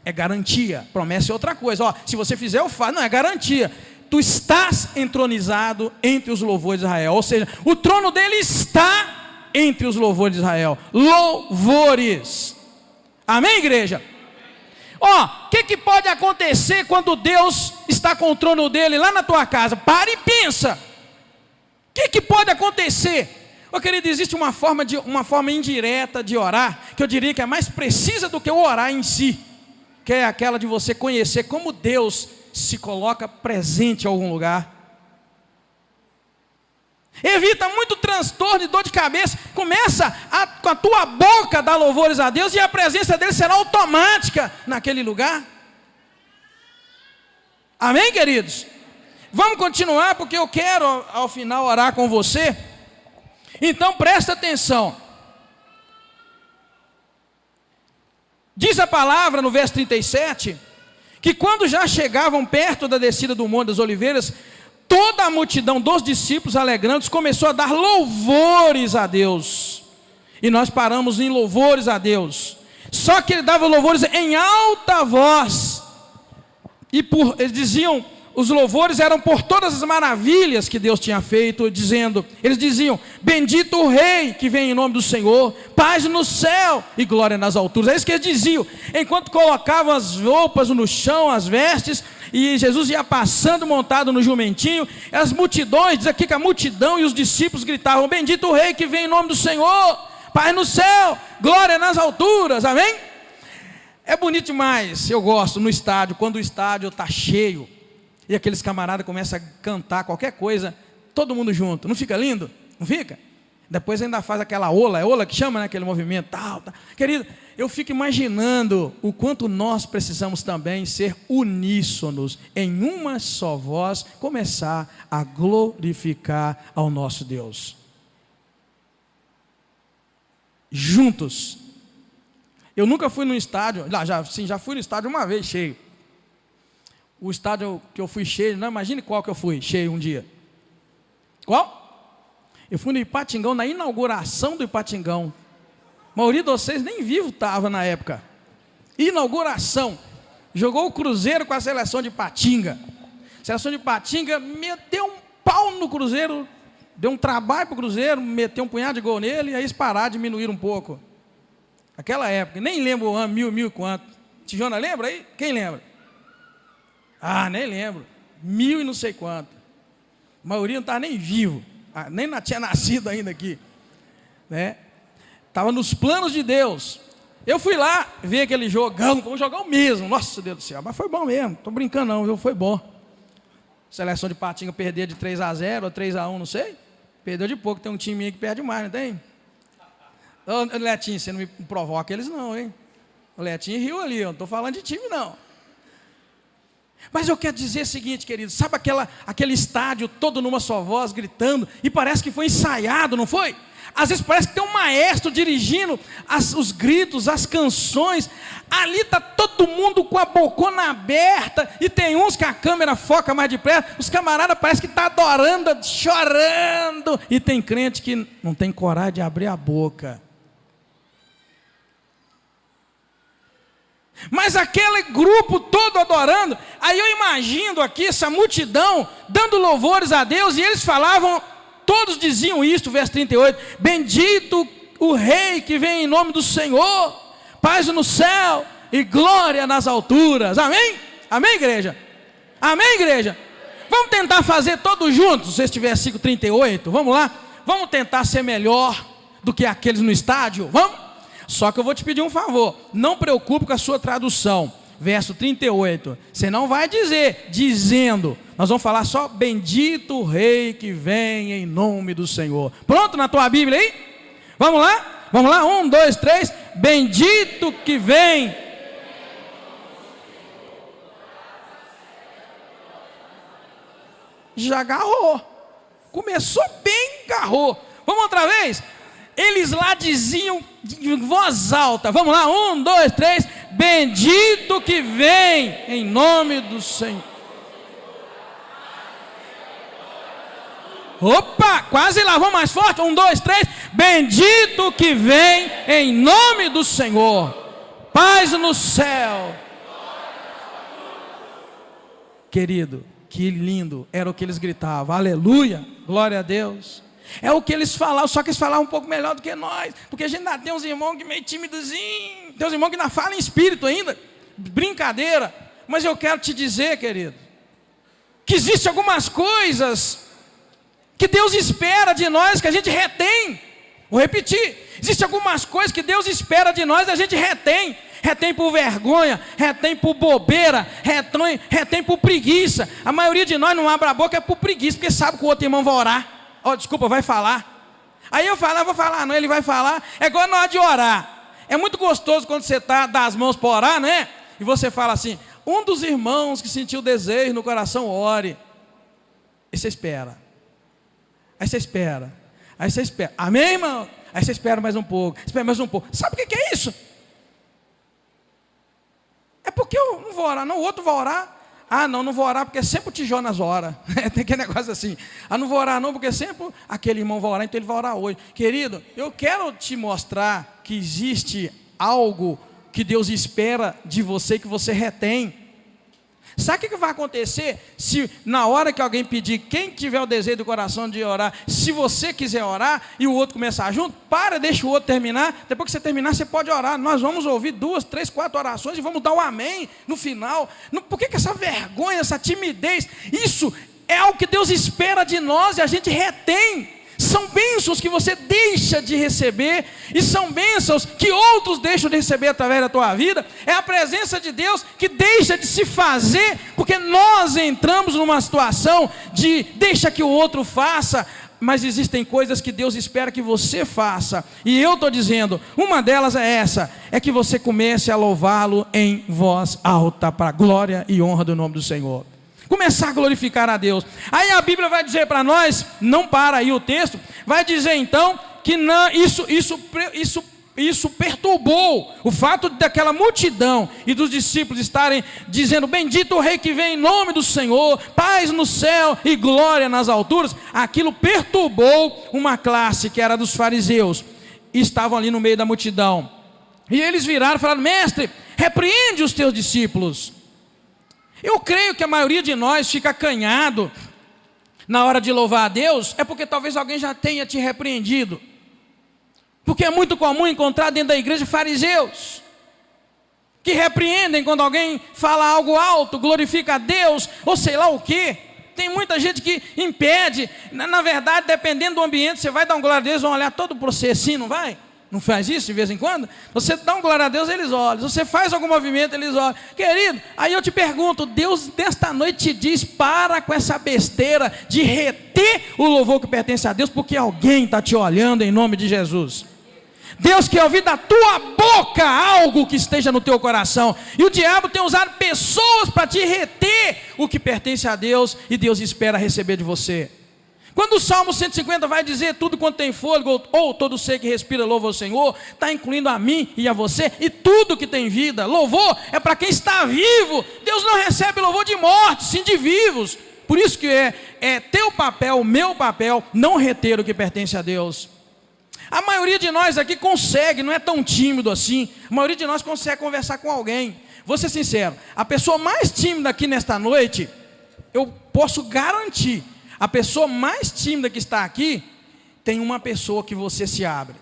é garantia. Promessa é outra coisa. Ó, se você fizer, eu faço. Não, é garantia. Tu estás entronizado entre os louvores de Israel. Ou seja, o trono dele está entre os louvores de Israel. Louvores. Amém, igreja? Ó, o que pode acontecer quando Deus está com o trono dele lá na tua casa? Para e pensa. O que pode acontecer? Ô querido, existe uma forma indireta de orar, que eu diria que é mais precisa do que o orar em si, que é aquela de você conhecer como Deus se coloca presente em algum lugar. Evita muito transtorno e dor de cabeça. Começa com a tua boca a dar louvores a Deus, e a presença dele será automática naquele lugar. Amém, queridos? Vamos continuar, porque eu quero ao final orar com você. Então presta atenção. Diz a palavra no verso 37, que quando já chegavam perto da descida do Monte das Oliveiras, toda a multidão dos discípulos, alegrando-se, começou a dar louvores a Deus. E nós paramos em louvores a Deus. Só que ele dava louvores em alta voz. E eles diziam, os louvores eram por todas as maravilhas que Deus tinha feito, eles diziam: bendito o Rei que vem em nome do Senhor, paz no céu e glória nas alturas. É isso que eles diziam, enquanto colocavam as roupas no chão, as vestes, e Jesus ia passando montado no jumentinho. As multidões, diz aqui que a multidão e os discípulos gritavam: bendito o Rei que vem em nome do Senhor, paz no céu, glória nas alturas. Amém? É bonito demais. Eu gosto no estádio, quando o estádio está cheio e aqueles camaradas começam a cantar qualquer coisa, todo mundo junto. Não fica lindo? Não fica? Depois ainda faz aquela ola, é ola que chama, né? Aquele movimento, tal. Querido, eu fico imaginando o quanto nós precisamos também ser uníssonos, em uma só voz, começar a glorificar ao nosso Deus. Juntos. Eu nunca fui num estádio, já fui no estádio uma vez cheio. O estádio que eu fui cheio, não imagine qual que eu fui cheio um dia. Qual? Eu fui no Ipatingão, na inauguração do Ipatingão. A maioria de vocês nem vivo estava na época. Inauguração. Jogou o Cruzeiro com a seleção de Ipatinga. A seleção de Ipatinga meteu um pau no Cruzeiro, deu um trabalho para o Cruzeiro, meteu um punhado de gol nele, e aí eles pararam, diminuíram um pouco. Aquela época, nem lembro o ano, mil e quanto. Tijona lembra aí? Quem lembra? Ah, nem lembro. 1000 e não sei quanto. A maioria não estava nem vivo. Nem tinha nascido ainda aqui. Né? Estava nos planos de Deus. Eu fui lá ver aquele jogão. Foi um jogão mesmo. Nossa, Deus do céu. Mas foi bom mesmo. Estou brincando não, viu? Foi bom. Seleção de Patinga perder de 3-0 ou 3-1, não sei. Perdeu de pouco. Tem um time aí que perde mais, não tem? Ô, Letinho, você não me provoca eles não, hein? O Letinho riu ali. Eu não estou falando de time não. Mas eu quero dizer o seguinte, querido, sabe aquele estádio todo numa só voz, gritando, e parece que foi ensaiado, não foi? Às vezes parece que tem um maestro dirigindo os gritos, as canções. Ali está todo mundo com a bocona aberta, e tem uns uns que a câmera foca mais de perto, os camaradas parecem que estão adorando, chorando. E tem crente que não tem coragem de abrir a boca. Mas aquele grupo todo adorando, aí eu imagino aqui essa multidão dando louvores a Deus, e eles falavam, todos diziam isto, verso 38, bendito o rei que vem em nome do Senhor, paz no céu e glória nas alturas. Amém? Amém, igreja? Amém, igreja? Vamos tentar fazer todos juntos este versículo 38, vamos lá? Vamos tentar ser melhor do que aqueles no estádio, vamos? Só que eu vou te pedir um favor, não preocupe com a sua tradução, verso 38, você não vai dizer, dizendo, nós vamos falar só, bendito o rei que vem em nome do Senhor. Pronto na tua Bíblia aí? Vamos lá? Vamos lá, 1, 2, 3, bendito que vem. Já agarrou, começou bem, agarrou. Vamos outra vez? Eles lá diziam em voz alta, vamos lá, 1, 2, 3, bendito que vem em nome do Senhor. Opa, quase lá, vamos mais forte, 1, 2, 3, bendito que vem em nome do Senhor, paz no céu. Querido, que lindo, era o que eles gritavam, aleluia, glória a Deus. É o que eles falavam, só que eles falavam um pouco melhor do que nós, porque a gente ainda tem uns irmãos que meio tímidozinho, tem uns irmãos que ainda falam em espírito ainda, brincadeira. Mas eu quero te dizer, querido, que existem algumas coisas que Deus espera de nós que a gente retém. Vou repetir, existem algumas coisas que Deus espera de nós e a gente retém. Retém por vergonha, retém por bobeira, retém por preguiça. A maioria de nós não abre a boca é por preguiça, porque sabe que o outro irmão vai orar. Desculpa, vai falar. Aí eu falo, vou falar, não, ele vai falar. É igual na hora de orar. É muito gostoso quando você está das mãos para orar, né? E você fala assim, um dos irmãos que sentiu desejo no coração, ore. E você espera. Aí você espera. Aí você espera. Amém, irmão? Aí você espera mais um pouco. Espera mais um pouco. Sabe o que é isso? É porque eu não vou orar, não. O outro vai orar. Ah, não vou orar porque sempre o Tijonas ora. Tem aquele negócio assim. Ah, não vou orar não porque sempre aquele irmão vai orar, então ele vai orar hoje. Querido, eu quero te mostrar que existe algo que Deus espera de você, que você retém. Sabe o que vai acontecer se na hora que alguém pedir, quem tiver o desejo do coração de orar, se você quiser orar e o outro começar junto, deixa o outro terminar, depois que você terminar você pode orar, nós vamos ouvir 2, 3, 4 orações e vamos dar um amém no final. Por que essa vergonha, essa timidez, isso é algo que Deus espera de nós e a gente retém. São bênçãos que você deixa de receber, e são bênçãos que outros deixam de receber através da tua vida. É a presença de Deus que deixa de se fazer, porque nós entramos numa situação de deixa que o outro faça, mas existem coisas que Deus espera que você faça, e eu estou dizendo, uma delas é essa, é que você comece a louvá-lo em voz alta, para a glória e honra do nome do Senhor. Começar a glorificar a Deus. Aí a Bíblia vai dizer para nós, não para aí o texto, vai dizer então que não, isso perturbou o fato daquela multidão e dos discípulos estarem dizendo, bendito o rei que vem em nome do Senhor, paz no céu e glória nas alturas. Aquilo perturbou uma classe que era dos fariseus, e estavam ali no meio da multidão, e eles viraram e falaram, mestre, repreende os teus discípulos. Eu creio que a maioria de nós fica acanhado na hora de louvar a Deus, é porque talvez alguém já tenha te repreendido. Porque é muito comum encontrar dentro da igreja fariseus que repreendem quando alguém fala algo alto, glorifica a Deus, ou sei lá o quê. Tem muita gente que impede. Na verdade, dependendo do ambiente, você vai dar um glória a Deus, vão olhar todo para você assim, não vai? Não faz isso de vez em quando? Você dá um glória a Deus, eles olham. Você faz algum movimento, eles olham. Querido, aí eu te pergunto, Deus nesta noite te diz, para com essa besteira de reter o louvor que pertence a Deus, porque alguém está te olhando em nome de Jesus. Deus quer ouvir da tua boca algo que esteja no teu coração. E o diabo tem usado pessoas para te reter o que pertence a Deus, e Deus espera receber de você. Quando o Salmo 150 vai dizer tudo quanto tem fôlego, ou todo ser que respira louva ao Senhor, está incluindo a mim e a você, e tudo que tem vida. Louvor é para quem está vivo. Deus não recebe louvor de mortos, sim de vivos. Por isso que é teu papel, meu papel, não reter o que pertence a Deus. A maioria de nós aqui consegue, não é tão tímido assim. A maioria de nós consegue conversar com alguém. Vou ser sincero, a pessoa mais tímida aqui nesta noite, eu posso garantir, a pessoa mais tímida que está aqui, tem uma pessoa que você se abre.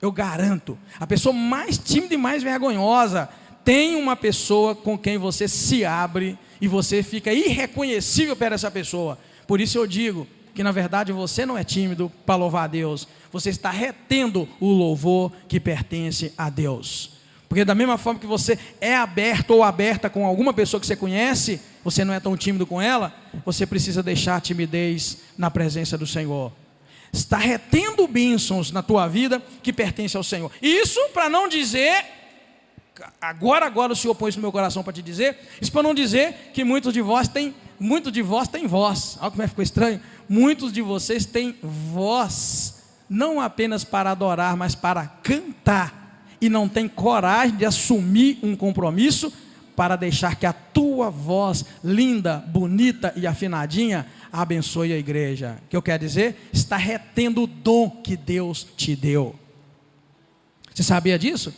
Eu garanto. A pessoa mais tímida e mais vergonhosa, tem uma pessoa com quem você se abre e você fica irreconhecível perto dessa pessoa. Por isso eu digo que na verdade você não é tímido para louvar a Deus. Você está retendo o louvor que pertence a Deus. Porque da mesma forma que você é aberto ou aberta com alguma pessoa que você conhece, você não é tão tímido com ela, você precisa deixar a timidez na presença do Senhor. Está retendo bênçãos na tua vida que pertence ao Senhor. Isso para não dizer, agora o Senhor põe isso no meu coração para te dizer, isso para não dizer que muitos de vós têm voz. Olha como ficou estranho. Muitos de vocês têm voz, não apenas para adorar, mas para cantar. E não tem coragem de assumir um compromisso para deixar que a tua voz linda, bonita e afinadinha abençoe a igreja. O que eu quero dizer? Está retendo o dom que Deus te deu. Você sabia disso?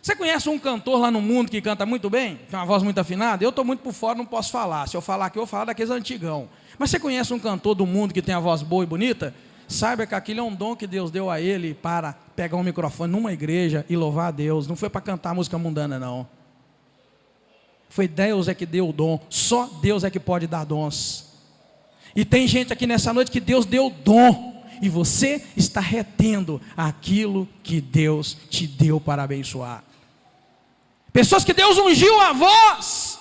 Você conhece um cantor lá no mundo que canta muito bem? Tem uma voz muito afinada? Eu estou muito por fora, não posso falar. Se eu falar aqui, eu vou falar daqueles antigão. Mas você conhece um cantor do mundo que tem a voz boa e bonita? Saiba que aquilo é um dom que Deus deu a ele para pegar um microfone numa igreja e louvar a Deus. Não foi para cantar música mundana, não. Foi Deus é que deu o dom. Só Deus é que pode dar dons. E tem gente aqui nessa noite que Deus deu dom. E você está retendo aquilo que Deus te deu para abençoar. Pessoas que Deus ungiu a voz.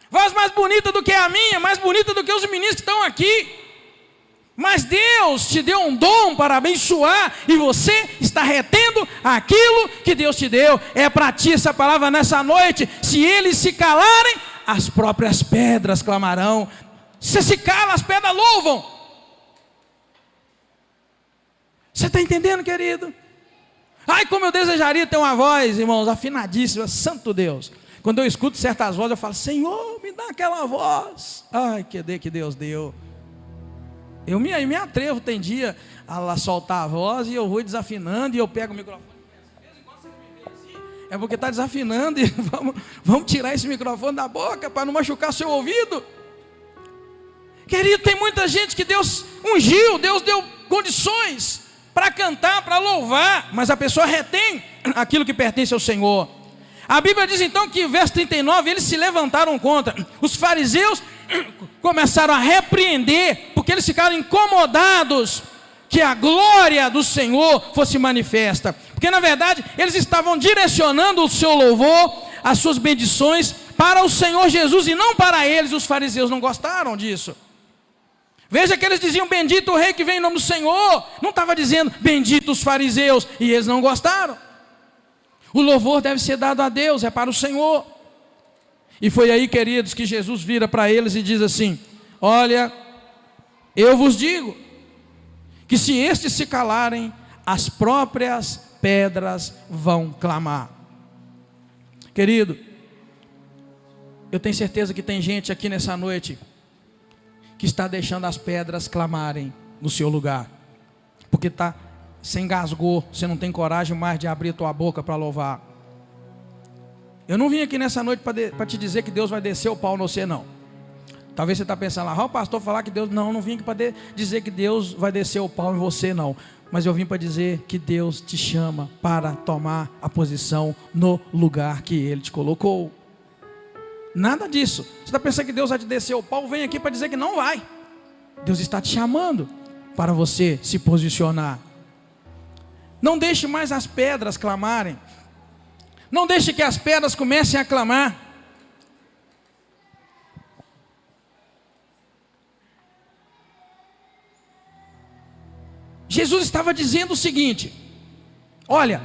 Voz mais bonita do que a minha, mais bonita do que os meninos que estão aqui. Mas Deus te deu um dom para abençoar e você está retendo aquilo que Deus te deu. É para ti essa palavra nessa noite. Se eles se calarem, as próprias pedras clamarão. Se se cala, as pedras louvam. Você está entendendo, querido? Ai, como eu desejaria ter uma voz, irmãos, afinadíssima, santo Deus. Quando eu escuto certas vozes, eu falo, Senhor, me dá aquela voz. Ai, que Deus deu. Eu me atrevo, tem dia, a soltar a voz e eu vou desafinando e eu pego o microfone. É porque está desafinando e vamos tirar esse microfone da boca para não machucar seu ouvido. Querido, tem muita gente que Deus ungiu, Deus deu condições para cantar, para louvar, mas a pessoa retém aquilo que pertence ao Senhor. A Bíblia diz então que, verso 39, eles se levantaram contra. Os fariseus começaram a repreender, porque eles ficaram incomodados que a glória do Senhor fosse manifesta. Porque na verdade, eles estavam direcionando o seu louvor, as suas bendições, para o Senhor Jesus e não para eles. Os fariseus não gostaram disso. Veja que eles diziam, bendito o rei que vem em nome do Senhor. Não estava dizendo, bendito os fariseus, e eles não gostaram. O louvor deve ser dado a Deus, é para o Senhor. E foi aí, queridos, que Jesus vira para eles e diz assim, olha, eu vos digo, que se estes se calarem, as próprias pedras vão clamar. Querido, eu tenho certeza que tem gente aqui nessa noite que está deixando as pedras clamarem no seu lugar, porque você engasgou, você não tem coragem mais de abrir a tua boca para louvar. Eu não vim aqui nessa noite para te dizer que Deus vai descer o pau no você, não. Talvez você está pensando lá, o pastor falar que Deus... Não vim aqui para dizer que Deus vai descer o pau em você, não. Mas eu vim para dizer que Deus te chama para tomar a posição no lugar que Ele te colocou. Nada disso. Você está pensando que Deus vai te descer o pau? Vem aqui para dizer que não vai. Deus está te chamando para você se posicionar. Não deixe mais as pedras clamarem. Não deixe que as pedras comecem a clamar. Jesus estava dizendo o seguinte, olha,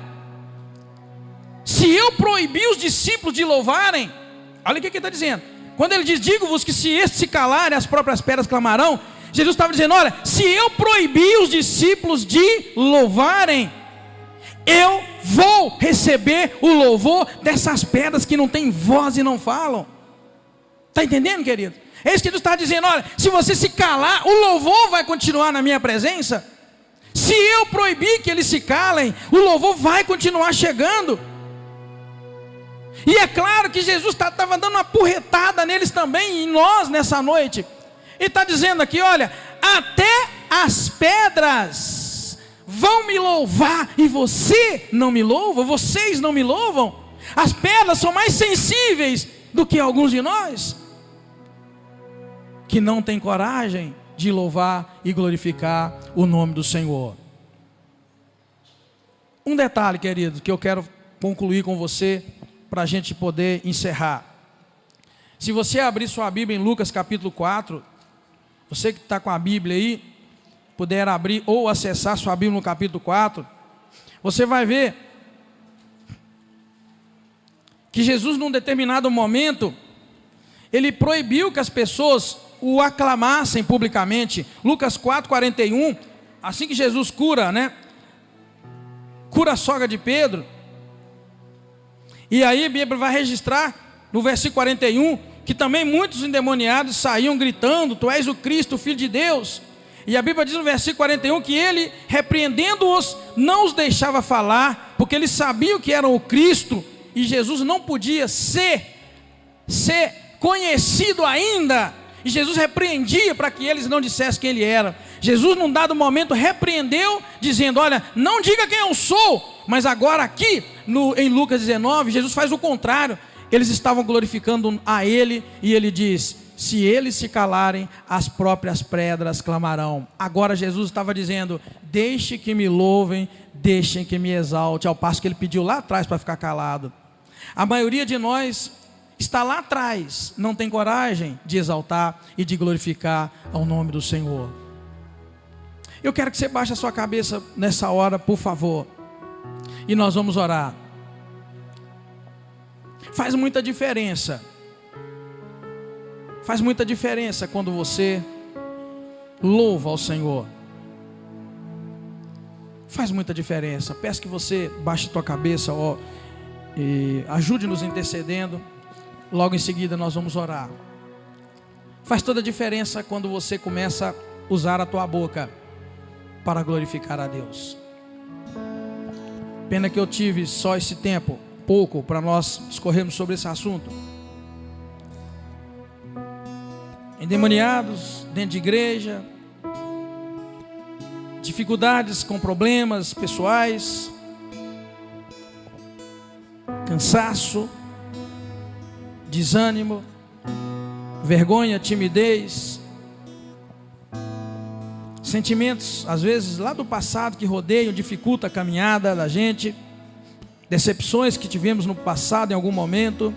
se eu proibir os discípulos de louvarem, olha o que ele está dizendo, quando ele diz, digo-vos que se estes se calarem, as próprias pedras clamarão, Jesus estava dizendo: olha, se eu proibir os discípulos de louvarem, eu vou receber o louvor dessas pedras que não têm voz e não falam. Está entendendo, querido? É isso que Jesus está dizendo: olha, se você se calar, o louvor vai continuar na minha presença. Se eu proibir que eles se calem, o louvor vai continuar chegando. E é claro que Jesus estava dando uma porretada neles também, em nós nessa noite. Ele está dizendo aqui: olha, até as pedras vão me louvar e você não me louva, vocês não me louvam. As pedras são mais sensíveis do que alguns de nós, que não têm coragem de louvar e glorificar o nome do Senhor. Um detalhe, querido, que eu quero concluir com você, para a gente poder encerrar. Se você abrir sua Bíblia em Lucas capítulo 4, você que está com a Bíblia aí, puder abrir ou acessar sua Bíblia no capítulo 4, você vai ver que Jesus, num determinado momento, ele proibiu que as pessoas o aclamassem publicamente. Lucas 4:41, assim que Jesus cura a sogra de Pedro. E aí a Bíblia vai registrar no versículo 41 que também muitos endemoniados saíam gritando: tu és o Cristo, o Filho de Deus. E a Bíblia diz no versículo 41 que ele, repreendendo-os, não os deixava falar, porque eles sabiam que eram o Cristo, e Jesus não podia ser conhecido ainda. E Jesus repreendia para que eles não dissessem quem ele era. Jesus, num dado momento, repreendeu, dizendo: olha, não diga quem eu sou. Mas agora aqui, em Lucas 19, Jesus faz o contrário. Eles estavam glorificando a ele, e ele diz: se eles se calarem, as próprias pedras clamarão. Agora Jesus estava dizendo: deixe que me louvem, deixem que me exalte, ao passo que ele pediu lá atrás para ficar calado. A maioria de nós está lá atrás, não tem coragem de exaltar e de glorificar ao nome do Senhor. Eu quero que você baixe a sua cabeça nessa hora, por favor, e nós vamos orar. Faz muita diferença quando você louva ao Senhor. Faz muita diferença. Peço que você baixe a tua cabeça, e ajude-nos intercedendo. Logo em seguida nós vamos orar. Faz toda a diferença quando você começa a usar a tua boca para glorificar a Deus. Pena que eu tive só esse tempo, pouco, para nós discorrermos sobre esse assunto. Endemoniados dentro de igreja, dificuldades com problemas pessoais, cansaço, desânimo, vergonha, timidez, sentimentos às vezes lá do passado que rodeiam, dificulta a caminhada da gente, decepções que tivemos no passado em algum momento.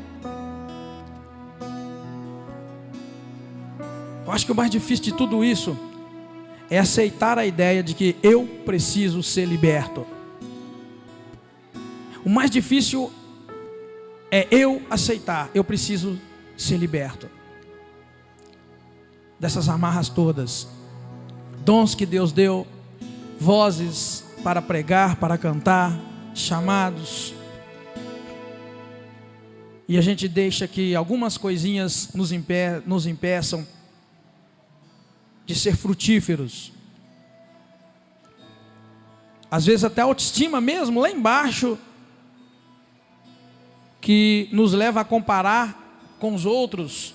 Eu acho que o mais difícil de tudo isso é aceitar a ideia de que eu preciso ser liberto. O mais difícil é eu aceitar: eu preciso ser liberto dessas amarras todas. Dons que Deus deu, vozes para pregar, para cantar, chamados. E a gente deixa que algumas coisinhas nos impeçam de ser frutíferos. Às vezes até a autoestima mesmo, lá embaixo, que nos leva a comparar com os outros.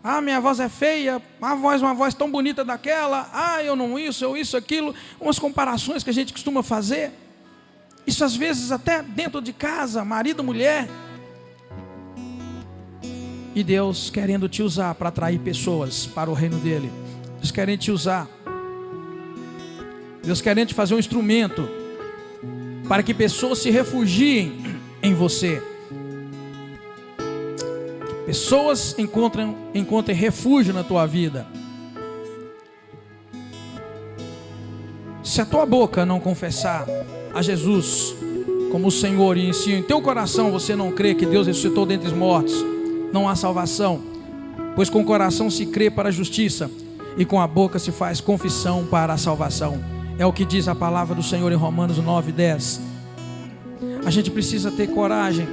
Ah, minha voz é feia, uma voz tão bonita daquela. Ah, eu não isso, aquilo. Umas comparações que a gente costuma fazer. Isso às vezes até dentro de casa, marido, mulher. E Deus querendo te usar para atrair pessoas para o reino dele. Deus querendo te usar. Deus querendo te fazer um instrumento para que pessoas se refugiem em você. Pessoas encontrem refúgio na tua vida. Se a tua boca não confessar a Jesus como o Senhor, e em teu coração você não crê que Deus ressuscitou dentre os mortos, não há salvação. Pois com o coração se crê para a justiça e com a boca se faz confissão para a salvação. É o que diz a palavra do Senhor em Romanos 9:10. A gente precisa ter coragem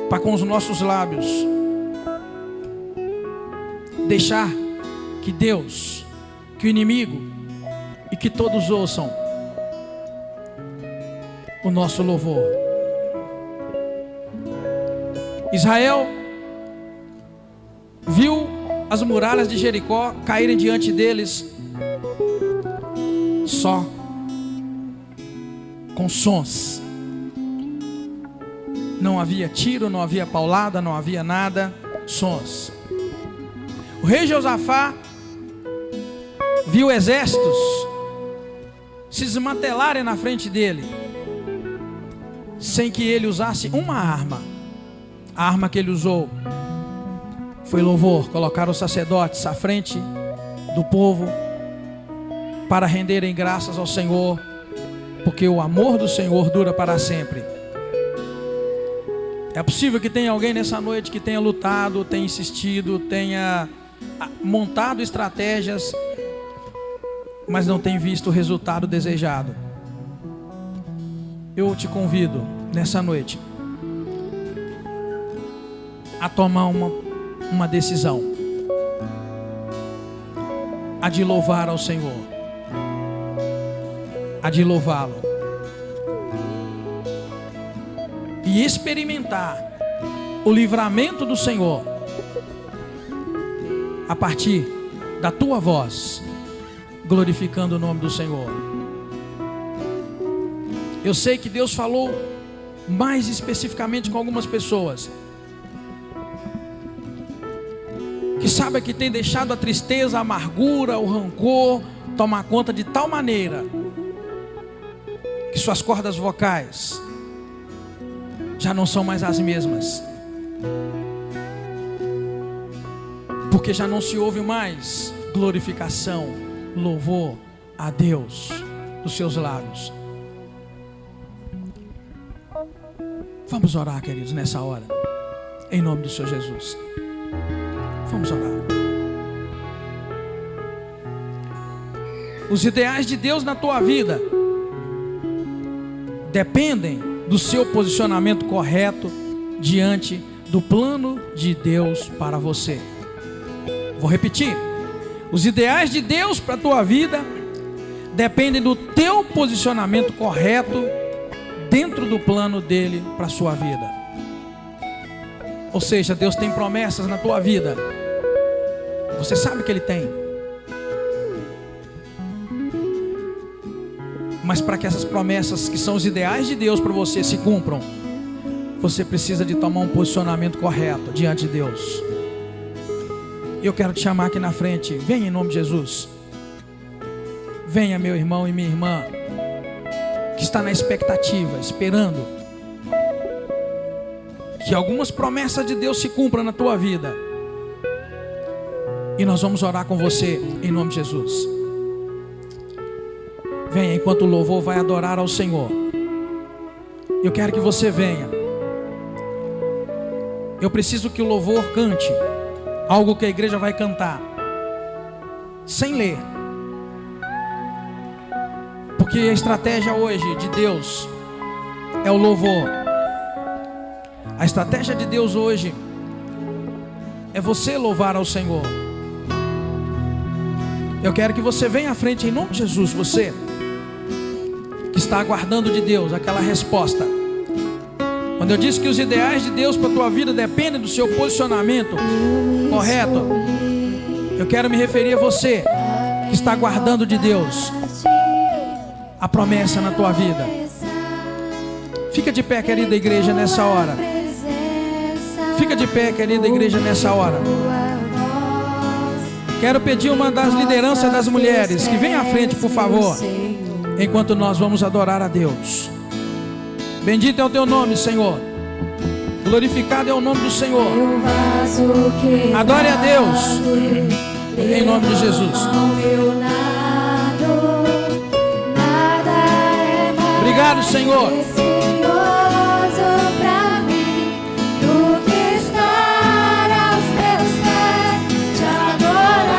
para com os nossos lábios deixar que Deus, que o inimigo e que todos ouçam o nosso louvor. Israel viu as muralhas de Jericó caírem diante deles só com sons. Não havia tiro, não havia paulada, não havia nada, sons. O rei Josafá viu exércitos se desmantelarem na frente dele, sem que ele usasse uma arma. A arma que ele usou foi louvor. Colocar os sacerdotes à frente do povo para renderem graças ao Senhor, porque o amor do Senhor dura para sempre. É possível que tenha alguém nessa noite que tenha lutado, tenha insistido, tenha montado estratégias, mas não tem visto o resultado desejado. Eu te convido nessa noite a tomar uma decisão, a de louvar ao Senhor, a de louvá-lo e experimentar o livramento do Senhor a partir da tua voz, glorificando o nome do Senhor. Eu sei que Deus falou mais especificamente com algumas pessoas que sabe que tem deixado a tristeza, a amargura, o rancor tomar conta de tal maneira que suas cordas vocais já não são mais as mesmas, porque já não se ouve mais glorificação, louvor a Deus dos seus lábios. Vamos orar, queridos, nessa hora, em nome do Senhor Jesus. Vamos orar. Os ideais de Deus na tua vida dependem do seu posicionamento correto diante do plano de Deus para você. Vou repetir. Os ideais de Deus para a tua vida dependem do teu posicionamento correto dentro do plano dele para a sua vida. Ou seja, Deus tem promessas na tua vida. Você sabe que Ele tem. Mas para que essas promessas, que são os ideais de Deus para você, se cumpram, você precisa de tomar um posicionamento correto diante de Deus. Eu quero te chamar aqui na frente. Venha em nome de Jesus. Venha, meu irmão e minha irmã, que está na expectativa, esperando que algumas promessas de Deus se cumpram na tua vida. E nós vamos orar com você em nome de Jesus. Venha, enquanto o louvor vai adorar ao Senhor. Eu quero que você venha. Eu preciso que o louvor cante algo que a igreja vai cantar sem ler, porque a estratégia hoje de Deus é o louvor. A estratégia de Deus hoje é você louvar ao Senhor. Eu quero que você venha à frente em nome de Jesus. Você que está aguardando de Deus aquela resposta. Quando eu disse que os ideais de Deus para a tua vida dependem do seu posicionamento correto, eu quero me referir a você que está aguardando de Deus a promessa na tua vida. Fica de pé, querida igreja, nessa hora. Fica de pé, querida igreja, nessa hora. Quero pedir uma das lideranças das mulheres que venha à frente, por favor, enquanto nós vamos adorar a Deus. Bendito é o teu nome, Senhor. Glorificado é o nome do Senhor. Adore a Deus em nome de Jesus. Obrigado, Senhor. Adorar.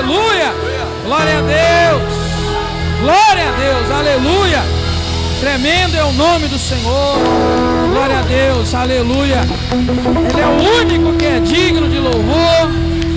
aleluia. Glória a Deus, glória a Deus, aleluia. Tremendo é o nome do Senhor, glória a Deus, aleluia. Ele é o único que é digno de louvor,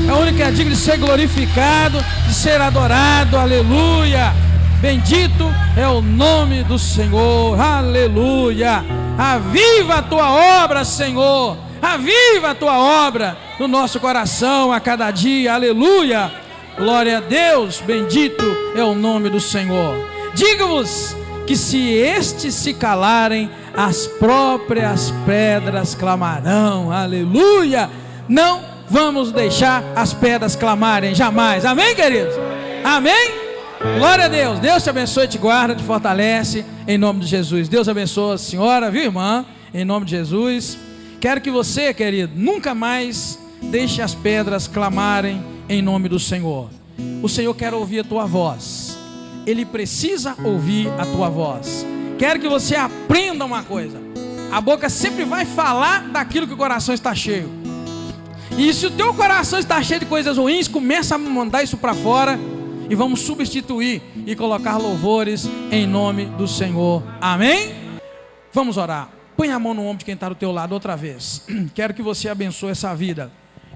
é o único que é digno de ser glorificado, de ser adorado, aleluia. Bendito é o nome do Senhor, aleluia. Aviva a tua obra, Senhor, aviva a tua obra no nosso coração a cada dia, aleluia. Glória a Deus, bendito é o nome do Senhor. Digo-vos que se estes se calarem, as próprias pedras clamarão, aleluia. Não vamos deixar as pedras clamarem jamais, amém, queridos? Amém? Glória a Deus. Deus te abençoe, te guarda, te fortalece, em nome de Jesus. Deus abençoe a senhora, viu, irmã? Em nome de Jesus. Quero que você, querido, nunca mais deixe as pedras clamarem em nome do Senhor. O Senhor quer ouvir a tua voz, Ele precisa ouvir a tua voz. Quero que você aprenda uma coisa: a boca sempre vai falar daquilo que o coração está cheio. E se o teu coração está cheio de coisas ruins, começa a mandar isso para fora. E vamos substituir e colocar louvores em nome do Senhor, amém? Vamos orar. Põe a mão no ombro de quem está do teu lado outra vez. Quero que você abençoe essa vida.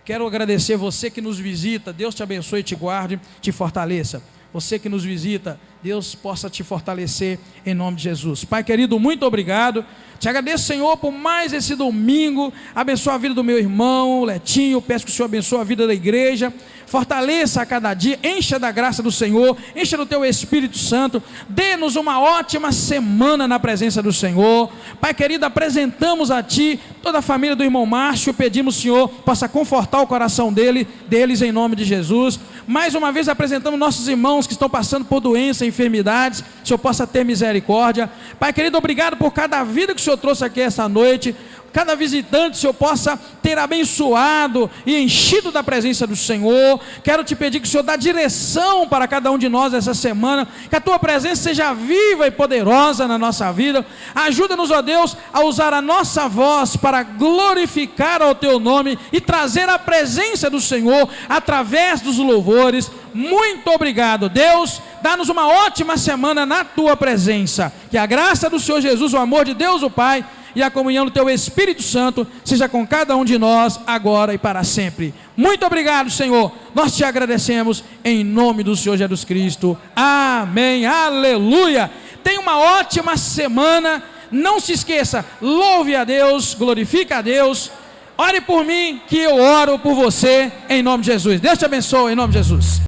Quero agradecer você que nos visita. Deus te abençoe, te guarde, te fortaleça. Você que nos visita, Deus possa te fortalecer em nome de Jesus. Pai querido, muito obrigado. Te agradeço, Senhor, por mais esse domingo. Abençoa a vida do meu irmão Letinho. Peço que o Senhor abençoe a vida da igreja. Fortaleça a cada dia, encha da graça do Senhor, encha do teu Espírito Santo. Dê-nos uma ótima semana na presença do Senhor. Pai querido, apresentamos a Ti toda a família do irmão Márcio. Pedimos, Senhor, possa confortar o coração deles em nome de Jesus. Mais uma vez apresentamos nossos irmãos que estão passando por doença, enfermidades. O Senhor possa ter misericórdia. Pai querido, obrigado por cada vida que o Senhor trouxe aqui essa noite. Cada visitante, o Senhor possa ter abençoado e enchido da presença do Senhor. Quero te pedir que o Senhor dê direção para cada um de nós essa semana, que a tua presença seja viva e poderosa na nossa vida. Ajuda-nos, ó Deus, a usar a nossa voz para glorificar ao teu nome e trazer a presença do Senhor através dos louvores. Muito obrigado, Deus. Dá-nos uma ótima semana na tua presença. Que a graça do Senhor Jesus, o amor de Deus o Pai e a comunhão do teu Espírito Santo seja com cada um de nós, agora e para sempre. Muito obrigado, Senhor. Nós te agradecemos em nome do Senhor Jesus Cristo. Amém. Aleluia. Tenha uma ótima semana. Não se esqueça, louve a Deus, glorifique a Deus. Ore por mim, que eu oro por você em nome de Jesus. Deus te abençoe em nome de Jesus.